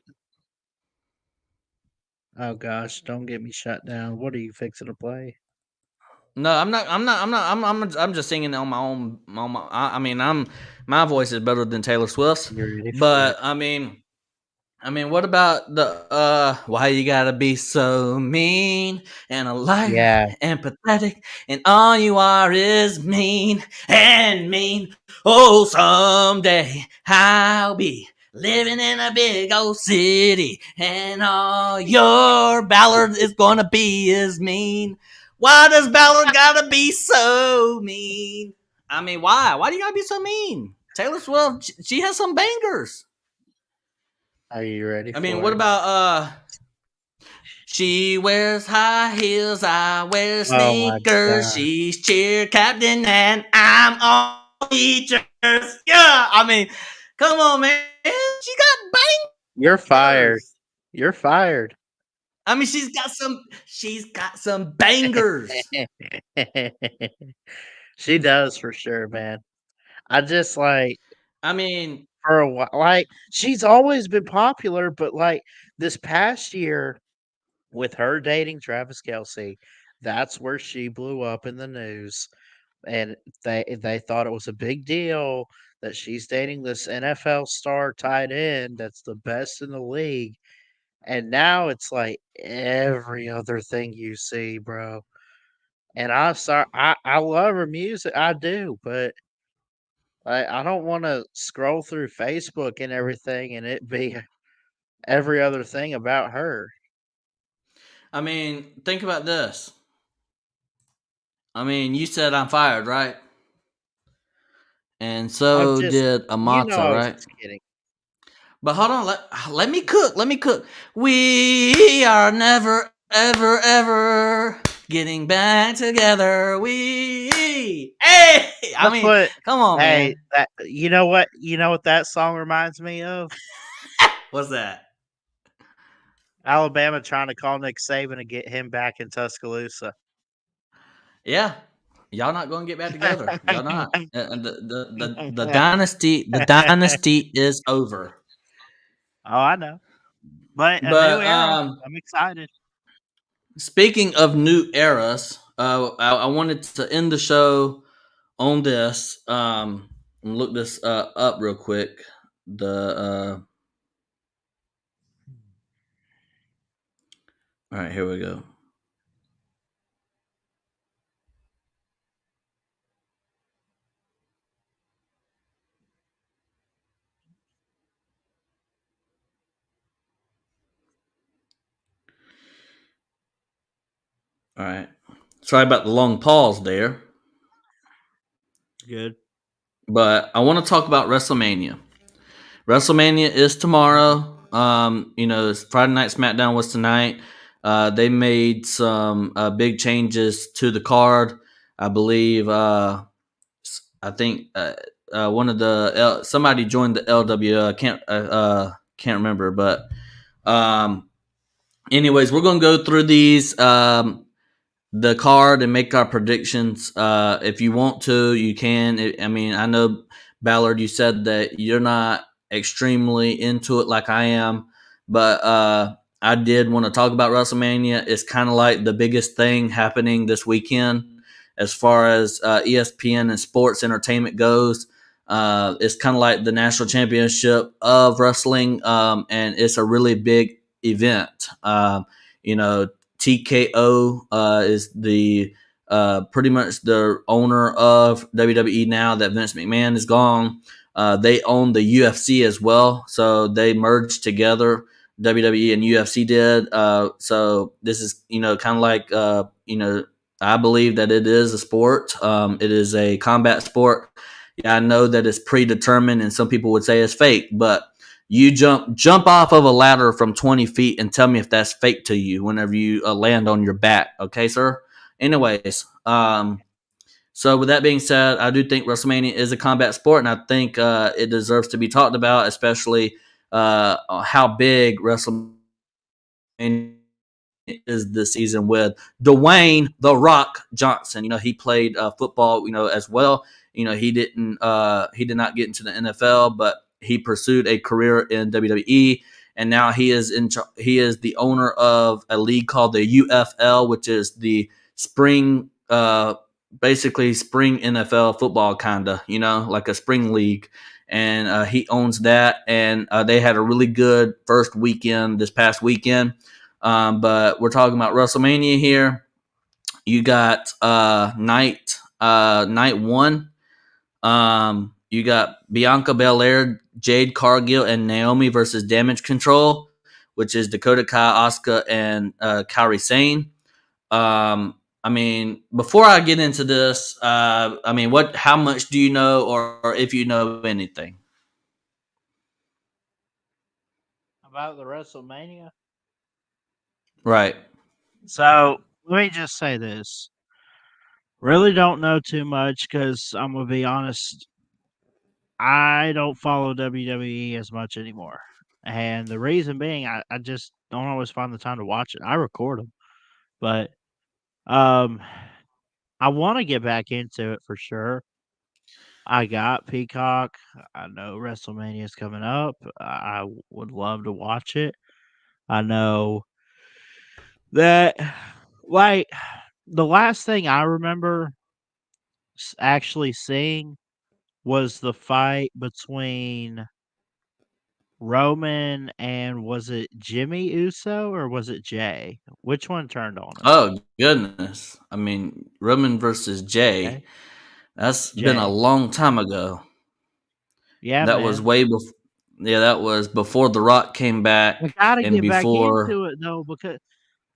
Oh gosh, don't get me shut down. What are you fixing to play? No, I'm not. I'm just singing on my own. I mean, my voice is better than Taylor Swift's. You ready for But it? I mean, what about the why you gotta be so mean and a liar Yeah. and pathetic and all you are is mean and mean. Oh, someday I'll be living in a big old city and all your ballad is gonna be is mean. Why does Ballard gotta be so mean? I mean, why? Why do you gotta be so mean? Taylor Swift, she has some bangers. Are you ready? I mean, for what it? about she wears high heels, I wear Oh my sneakers. God. She's cheer captain and I'm all teachers. Yeah, I mean, come on, man. She got bangers. You're fired. You're fired. I mean, she's got some bangers. She does for sure, man. I just like I mean, for a while, like she's always been popular, but like this past year with her dating Travis Kelsey, that's where she blew up in the news, and they thought it was a big deal that she's dating this NFL star tight end that's the best in the league. And now it's like every other thing you see, bro. And I'm sorry, I love her music, I do, but I don't want to scroll through Facebook and everything and it be every other thing about her. I mean, think about this. I mean, you said I'm fired, right? And so did You Amata, know, I was right? just kidding. But hold on, let me cook. Let me cook. We are never, ever, ever getting back together. Hey, I That's mean, what. come on, man. Hey, that you know what? You know what that song reminds me of? What's that? Alabama trying to call Nick Saban to get him back in Tuscaloosa. Yeah, y'all not going to get back together. Y'all not. The dynasty is over. Oh, I know. But a But new era. I'm excited. speaking of new eras, I wanted to end the show on this. Look this up real quick. All right, here we go. All right. Sorry about the long pause there. Good. But I want to talk about WrestleMania. WrestleMania is tomorrow. Friday Night SmackDown was tonight. They made some big changes to the card. I believe. I think one of the somebody joined the LWO. I can't remember, but anyways, we're gonna go through these the card and make our predictions. If you want to, you can. I know Ballard, you said that you're not extremely into it like I am, but I did want to talk about WrestleMania. It's kind of like the biggest thing happening this weekend as far as ESPN and sports entertainment goes. It's kind of like the national championship of wrestling, and it's a really big event. TKO is the pretty much the owner of WWE now that Vince McMahon is gone. They own the UFC as well, so they merged together. WWE and UFC did. So this is kind of like I believe that it is a sport. It is a combat sport. Yeah, I know that it's predetermined, and some people would say it's fake, but you jump off of a ladder from 20 feet and tell me if that's fake to you whenever you land on your back. Okay, sir? Anyways, so with that being said, I do think WrestleMania is a combat sport, and I think it deserves to be talked about, especially how big WrestleMania is this season with Dwayne "The Rock" Johnson. He played football, as well. He did not get into the NFL, but he pursued a career in WWE, and now he is the owner of a league called the UFL, which is the spring, basically spring NFL football, kinda, like a spring league. And he owns that, and they had a really good first weekend this past weekend. But we're talking about WrestleMania here. You got night one. You got Bianca Belair, Jade Cargill, and Naomi versus Damage Control, which is Dakota Kai, Asuka, and Kairi Sane. Before I get into this, how much do you know, or if you know anything About the WrestleMania? Right. So let me just say this. Really don't know too much because I'm going to be honest. I don't follow WWE as much anymore. And the reason being, I just don't always find the time to watch it. I record them. But I want to get back into it for sure. I got Peacock. I know WrestleMania is coming up. I would love to watch it. I know that, like, the last thing I remember actually seeing was the fight between Roman and was it Jimmy Uso or was it Jay? Which one turned on him? Oh, goodness. Roman versus Jay. Okay. That's been a Jay. long time ago. Yeah, That man. was way before. Yeah, that was before The Rock came back. I gotta and get back before. into it though because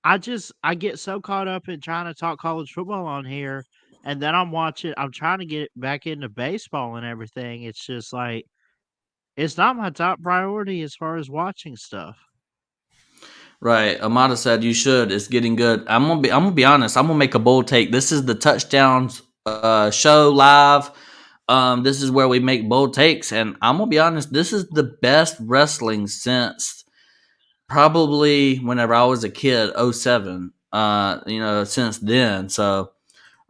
I get so caught up in trying to talk college football on here, and then I'm trying to get back into baseball and everything. It's just like it's not my top priority as far as watching stuff. Right, Amada said you should. It's getting good. I'm gonna be honest. I'm gonna make a bold take. This is the Touchdowns show live. This is where we make bold takes, and I'm gonna be honest. This is the best wrestling since probably whenever I was a kid, 07. Since then. So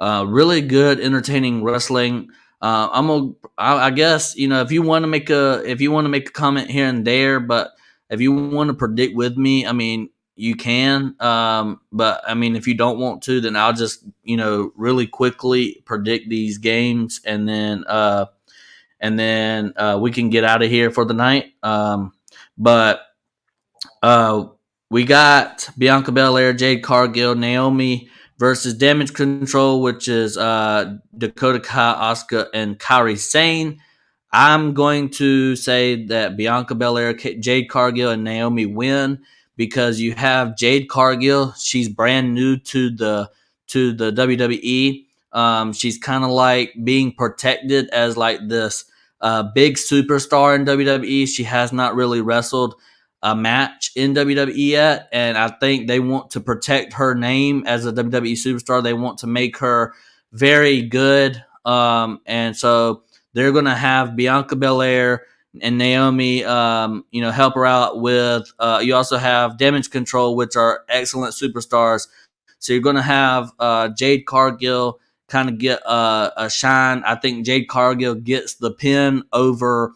really good, entertaining wrestling. I guess if you want to make a comment here and there, but if you want to predict with me, I mean you can. But I mean if you don't want to, then I'll just really quickly predict these games, and then we can get out of here for the night. But we got Bianca Belair, Jade Cargill, Naomi versus Damage Control, which is Dakota Kai, Asuka, and Kairi Sane. I'm going to say that Bianca Belair, Jade Cargill, and Naomi win because you have Jade Cargill. She's brand new to the WWE. She's kind of like being protected as like this big superstar in WWE. She has not really wrestled a match in WWE yet, and I think they want to protect her name as a WWE superstar. They want to make her very good, and so they're going to have Bianca Belair and Naomi, help her out with. You also have Damage Control, which are excellent superstars. So you're going to have Jade Cargill kind of get a shine. I think Jade Cargill gets the pin over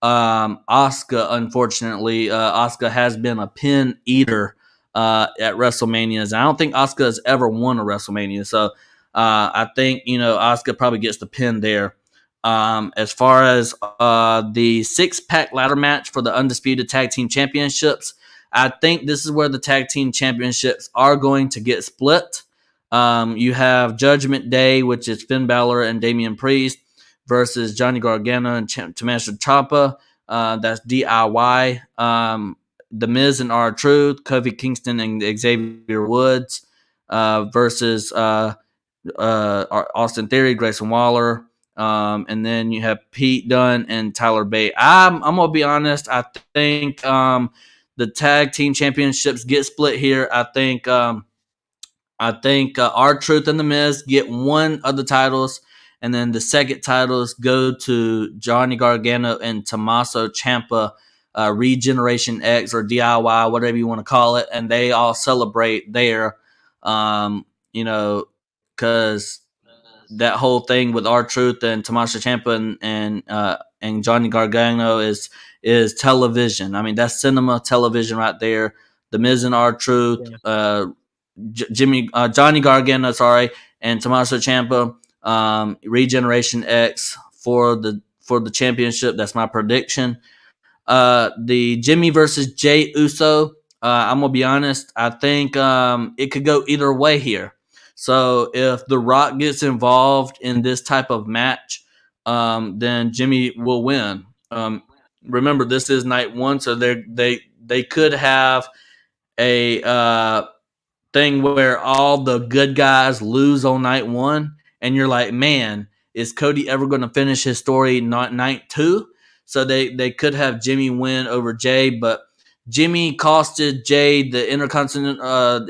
Asuka. Unfortunately, Asuka has been a pin eater at WrestleManias. I don't think Asuka has ever won a WrestleMania, so I think Asuka probably gets the pin there. As far as the 6-pack ladder match for the Undisputed Tag Team Championships, I think this is where the Tag Team Championships are going to get split. You have Judgment Day, which is Finn Balor and Damian Priest, versus Johnny Gargano and Tommaso Ciampa. That's DIY. The Miz and R-Truth, Kofi Kingston and Xavier Woods versus Austin Theory, Grayson Waller. And then you have Pete Dunne and Tyler Bate. I'm going to be honest. I think the Tag Team Championships get split here. I think R-Truth and The Miz get one of the titles, and then the second titles go to Johnny Gargano and Tommaso Ciampa, Regeneration X or DIY, whatever you want to call it, and they all celebrate there, because that whole thing with R-Truth and Tommaso Ciampa and Johnny Gargano is television. I mean, that's cinema television right there. The Miz and R-Truth, Johnny Gargano, and Tommaso Ciampa, Regeneration X for the championship. That's my prediction. The Jimmy versus Jey Uso. I'm gonna be honest. I think it could go either way here. So if The Rock gets involved in this type of match, then Jimmy will win. Remember, this is night one, so they could have a thing where all the good guys lose on night one, and you're like, man, is Cody ever going to finish his story night two? So they could have Jimmy win over Jay, but Jimmy costed Jay the Intercontinental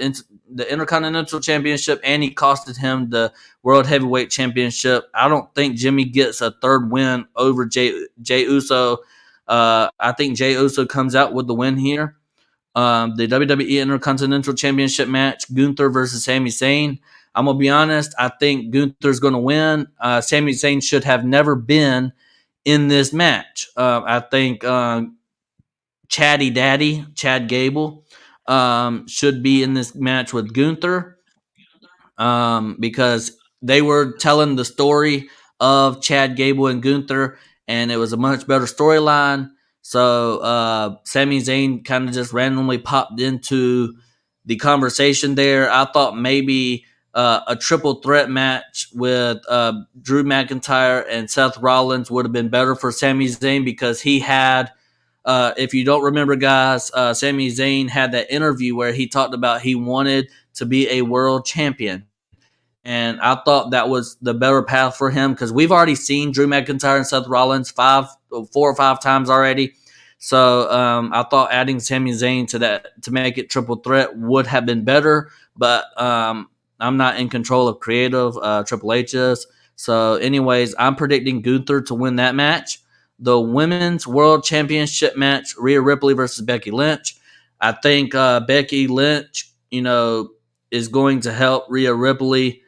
Championship, and he costed him the World Heavyweight Championship. I don't think Jimmy gets a third win over Jey Uso. I think Jey Uso comes out with the win here. The WWE Intercontinental Championship match, Gunther versus Sami Zayn. I'm going to be honest, I think Gunther's going to win. Sami Zayn should have never been in this match. I think Chad Gable, should be in this match with Gunther, because they were telling the story of Chad Gable and Gunther, and it was a much better storyline. So Sami Zayn kind of just randomly popped into the conversation there. I thought maybe a triple threat match with Drew McIntyre and Seth Rollins would have been better for Sami Zayn, because he had, if you don't remember, guys, Sami Zayn had that interview where he talked about he wanted to be a world champion. And I thought that was the better path for him, because we've already seen Drew McIntyre and Seth Rollins 4 or 5 times already. So I thought adding Sami Zayn to that to make it triple threat would have been better. But I'm not in control of creative. Triple H is. So anyways, I'm predicting Gunther to win that match. The Women's World Championship match, Rhea Ripley versus Becky Lynch. I think Becky Lynch, is going to help Rhea Ripley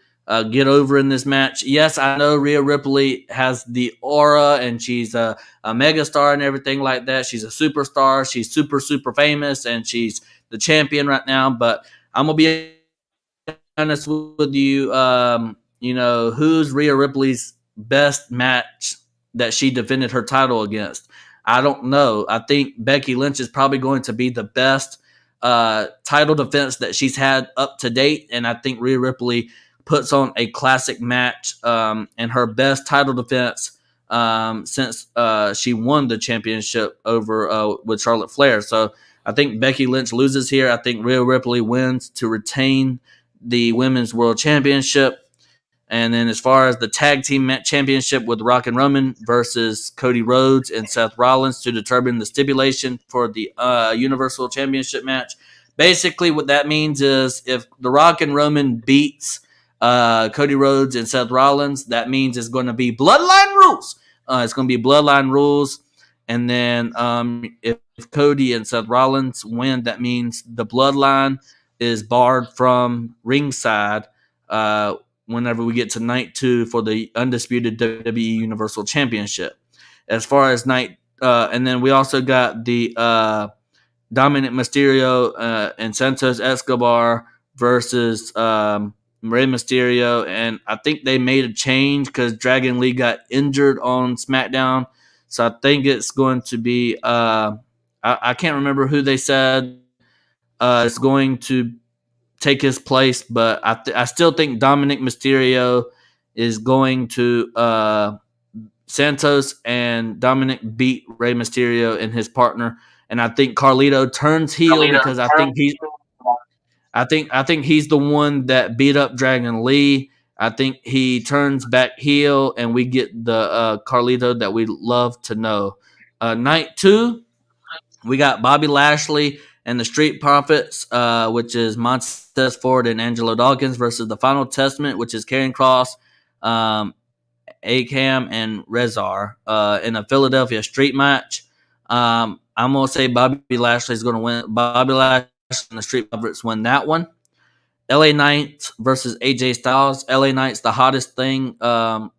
get over in this match. Yes, I know Rhea Ripley has the aura and she's a megastar and everything like that. She's a superstar. She's super, super famous and she's the champion right now. But I'm going to be honest with you. Who's Rhea Ripley's best match that she defended her title against? I don't know. I think Becky Lynch is probably going to be the best title defense that she's had up to date. And I think Rhea Ripley puts on a classic match and her best title defense since she won the championship over with Charlotte Flair. So I think Becky Lynch loses here. I think Rhea Ripley wins to retain the Women's World Championship. And then as far as the tag team championship with Rock and Roman versus Cody Rhodes and Seth Rollins to determine the stipulation for the Universal Championship match. Basically what that means is if the Rock and Roman beats Cody Rhodes and Seth Rollins, that means it's going to be Bloodline rules. It's going to be Bloodline rules. And then if Cody and Seth Rollins win, that means the Bloodline is barred from ringside whenever we get to night 2 for the undisputed WWE Universal Championship. As far as and then we also got the Dominic Mysterio and Santos Escobar versus Rey Mysterio. And I think they made a change because Dragon Lee got injured on SmackDown. So I think it's going to be, I can't remember who they said is going to take his place, but I still think Dominic Mysterio is going to Santos and Dominic beat Rey Mysterio and his partner, and I think Carlito turns heel because I think he's the one that beat up Dragon Lee. I think he turns back heel, and we get the Carlito that we love to know. Night 2, we got Bobby Lashley and the Street Profits, which is Montez Ford and Angelo Dawkins versus the Final Testament, which is Karrion Kross, Akam, and Rezar in a Philadelphia street match. I'm going to say Bobby Lashley is going to win. Bobby Lashley and the Street Profits win that one. LA Knight versus AJ Styles. LA Knight's the hottest thing.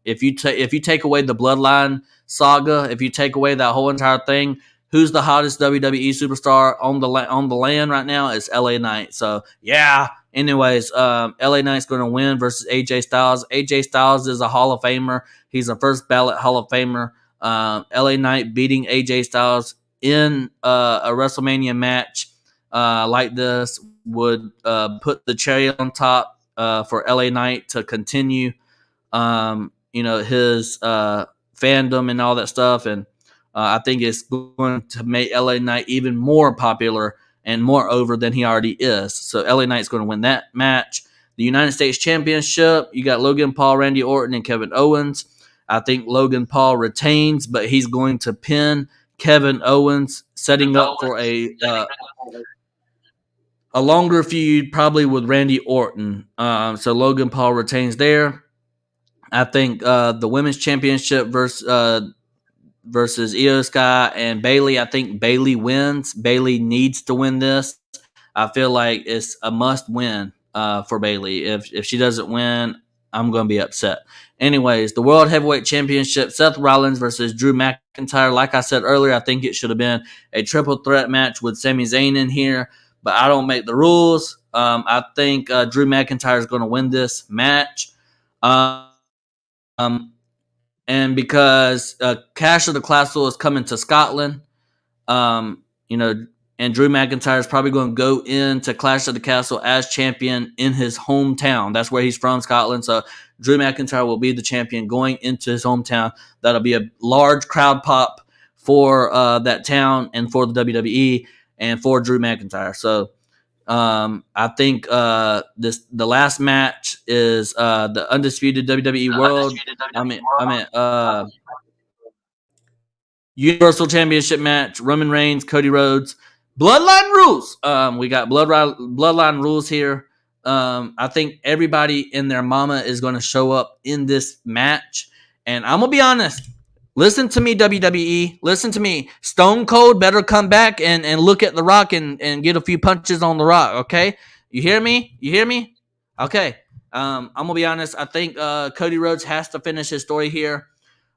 If you take away the Bloodline saga, if you take away that whole entire thing, who's the hottest WWE superstar on the land right now? It's LA Knight. So yeah. Anyways, LA Knight's going to win versus AJ Styles. AJ Styles is a Hall of Famer. He's a first ballot Hall of Famer. LA Knight beating AJ Styles in a WrestleMania match like this would put the cherry on top for LA Knight to continue, his fandom and all that stuff. And I think it's going to make LA Knight even more popular and more over than he already is. So LA Knight's going to win that match. The United States Championship, you got Logan Paul, Randy Orton, and Kevin Owens. I think Logan Paul retains, but he's going to pin Kevin Owens, setting up for a longer feud, probably with Randy Orton. So Logan Paul retains there. I think the Women's Championship versus Io Sky and Bayley. I think Bayley wins. Bayley needs to win this. I feel like it's a must win for Bayley. If she doesn't win, I'm going to be upset. Anyways, the World Heavyweight Championship, Seth Rollins versus Drew McIntyre. Like I said earlier, I think it should have been a triple threat match with Sami Zayn in here, but I don't make the rules. I think Drew McIntyre is going to win this match. And because Cash of the Castle is coming to Scotland, and Drew McIntyre is probably going to go into Clash of the Castle as champion in his hometown. That's where he's from, Scotland. So Drew McIntyre will be the champion going into his hometown. That'll be a large crowd pop for that town and for the WWE and for Drew McIntyre. So I think the last match is the undisputed WWE World. Universal Championship match. Roman Reigns, Cody Rhodes. Bloodline rules. We got bloodline rules here. I think everybody and their mama is going to show up in this match. And I'm going to be honest. Listen to me, WWE. Listen to me. Stone Cold better come back and look at The Rock and get a few punches on The Rock, okay? You hear me? You hear me? Okay. I'm going to be honest. I think Cody Rhodes has to finish his story here.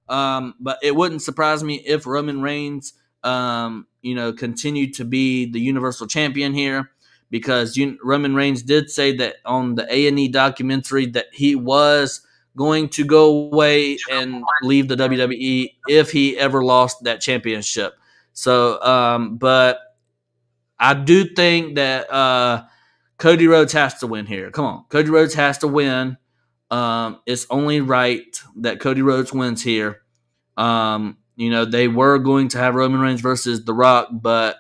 But it wouldn't surprise me if Roman Reigns, continued to be the Universal Champion here, because Roman Reigns did say that on the A&E documentary that he was going to go away and leave the WWE if he ever lost that championship. So, but I do think that Cody Rhodes has to win here. Come on, Cody Rhodes has to win. It's only right that Cody Rhodes wins here. They were going to have Roman Reigns versus The Rock, but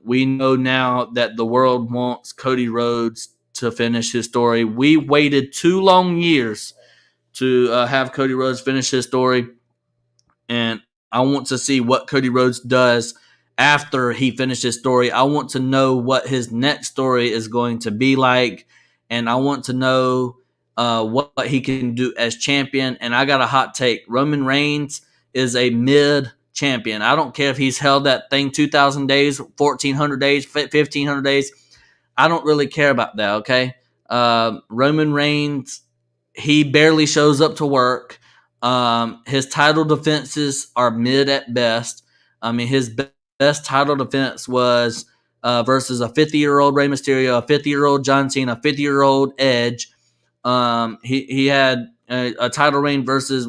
we know now that the world wants Cody Rhodes to finish his story. We waited 2 long years to have Cody Rhodes finish his story, and I want to see what Cody Rhodes does after he finishes his story. I want to know what his next story is going to be like, and I want to know what he can do as champion. And I got a hot take. Roman Reigns is a mid champion. I don't care if he's held that thing 2,000 days, 1,400 days, 1,500 days. I don't really care about that, okay? Roman Reigns, he barely shows up to work. His title defenses are mid at best. I mean, his best title defense was versus a 50-year-old Rey Mysterio, a 50-year-old John Cena, a 50-year-old Edge. He had a title reign versus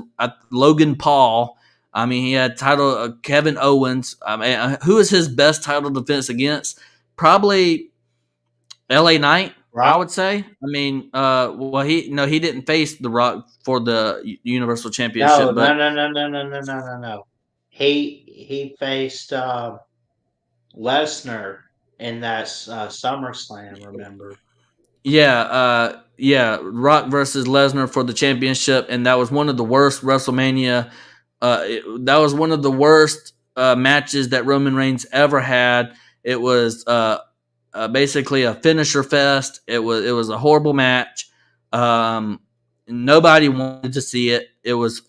Logan Paul. I mean, he had title Kevin Owens. I mean, who is his best title defense against? Probably LA Knight, Rock. I would say. I mean, he didn't face The Rock for the Universal Championship. No. He faced Lesnar in that SummerSlam. Remember? Yeah, Rock versus Lesnar for the championship, and that was one of the worst WrestleMania. That was one of the worst matches that Roman Reigns ever had. It was basically a finisher fest. It was a horrible match. Nobody wanted to see it. It's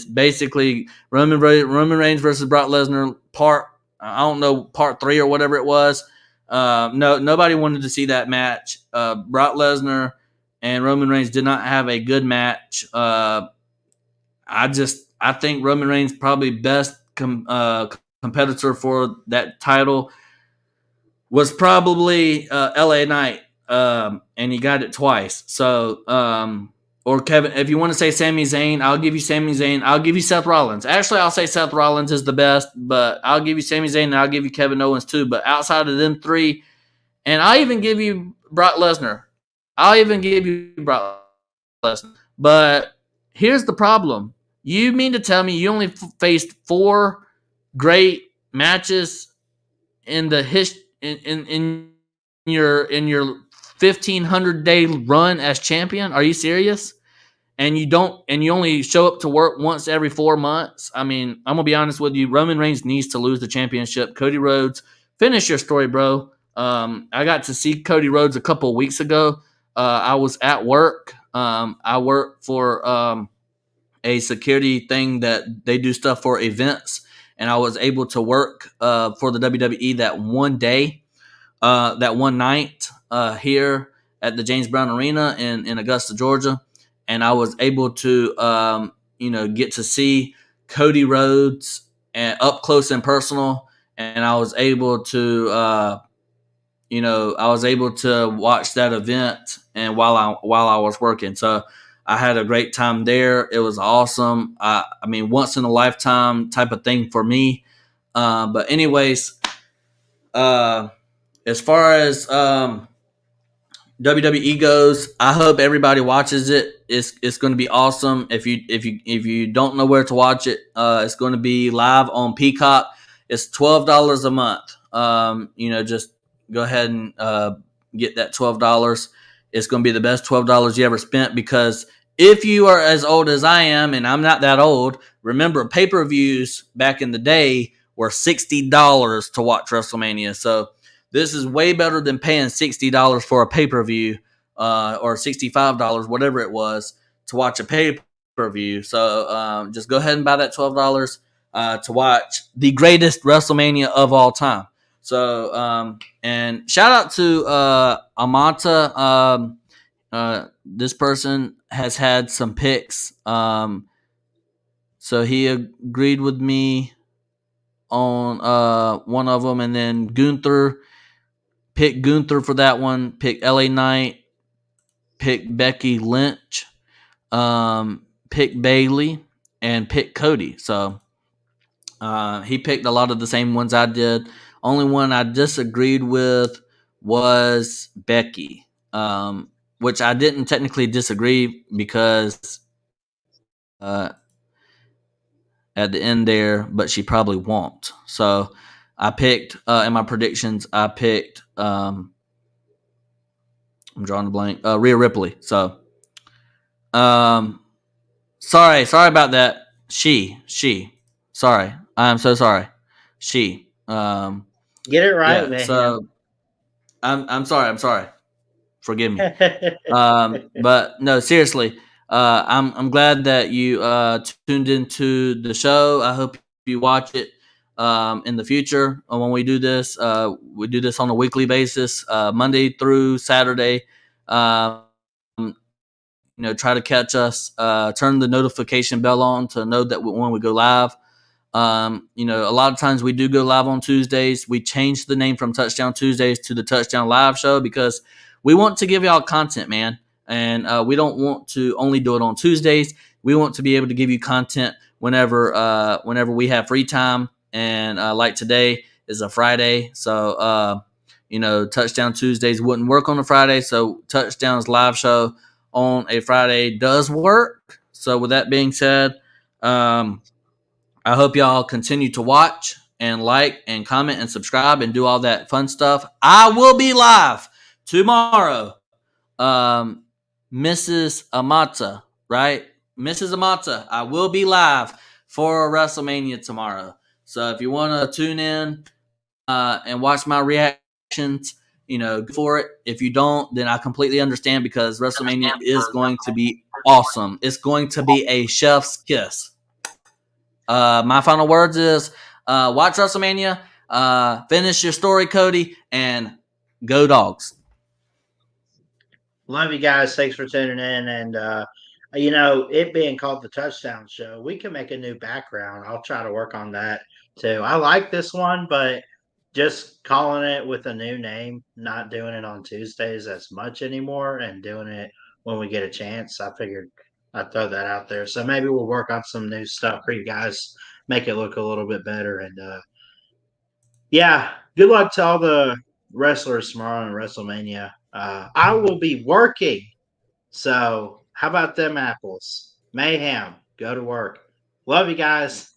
basically Roman Reigns versus Brock Lesnar part 3 or whatever it was. Nobody wanted to see that match. Brock Lesnar and Roman Reigns did not have a good match. I think Roman Reigns probably best competitor for that title was probably LA Knight, and he got it twice. So, or Kevin, if you want to say Sami Zayn, I'll give you Sami Zayn. I'll give you Seth Rollins. Actually, I'll say Seth Rollins is the best, but I'll give you Sami Zayn and I'll give you Kevin Owens too. But outside of them 3, and I'll even give you Brock Lesnar. But here's the problem. You mean to tell me you only faced 4 great matches in the in your 1,500 day run as champion? Are you serious? And you only show up to work once every 4 months? I mean, I'm gonna be honest with you. Roman Reigns needs to lose the championship. Cody Rhodes, finish your story, bro. I got to see Cody Rhodes a couple of weeks ago. I was at work. I work for a security thing that they do stuff for events, and I was able to work for the WWE that one day, that one night here at the James Brown Arena in Augusta, Georgia, and I was able to get to see Cody Rhodes up close and personal, and I was able to watch that event and while I was working. So I had a great time there. It was awesome. I mean, once in a lifetime type of thing for me. But anyways, as far as WWE goes, I hope everybody watches it. It's going to be awesome. If you don't know where to watch it, it's going to be live on Peacock. It's $12 a month. Just go ahead and get that $12. It's going to be the best $12 you ever spent, because if you are as old as I am, and I'm not that old, remember pay-per-views back in the day were $60 to watch WrestleMania. So this is way better than paying $60 for a pay-per-view or $65, whatever it was, to watch a pay-per-view. pay-per-view. So just go ahead and buy that $12 to watch the greatest WrestleMania of all time. So and shout out to Amata. This person has had some picks. So he agreed with me on one of them, and then Gunther picked Gunther for that one. Picked LA Knight. Picked Becky Lynch. Picked Bailey, and picked Cody. So he picked a lot of the same ones I did. Only one I disagreed with was Becky, which I didn't technically disagree because at the end there, but she probably won't. So I picked in my predictions. I picked. I'm drawing a blank. Rhea Ripley. So, sorry about that. She. Sorry, I'm so sorry. She. Get it right, Yeah. man. So I'm sorry. Forgive me. But no, seriously. I'm glad that you tuned into the show. I hope you watch it in the future when we do this. We do this on a weekly basis, Monday through Saturday. Try to catch us. Turn the notification bell on to know that when we go live. A lot of times we do go live on Tuesdays. We changed the name from Touchdown Tuesdays to the Touchdown Live Show because we want to give y'all content, man. And we don't want to only do it on Tuesdays. We want to be able to give you content whenever we have free time. And like today is a Friday. So, Touchdown Tuesdays wouldn't work on a Friday. So Touchdown's live show on a Friday does work. So with that being said, I hope y'all continue to watch and like and comment and subscribe and do all that fun stuff. I will be live tomorrow. Mrs. Amata, right? Mrs. Amata, I will be live for WrestleMania tomorrow. So if you want to tune in and watch my reactions, go for it. If you don't, then I completely understand because WrestleMania is going to be awesome. It's going to be a chef's kiss. My final words is watch WrestleMania, finish your story, Cody, and go Dogs. Love you guys. Thanks for tuning in. And, it being called the Touchdown Show, we can make a new background. I'll try to work on that too. I like this one, but just calling it with a new name, not doing it on Tuesdays as much anymore and doing it when we get a chance, I figured I'd throw that out there. So maybe we'll work on some new stuff for you guys, make it look a little bit better. And yeah, good luck to all the wrestlers tomorrow in WrestleMania. I will be working. So how about them apples? Mayhem. Go to work. Love you guys.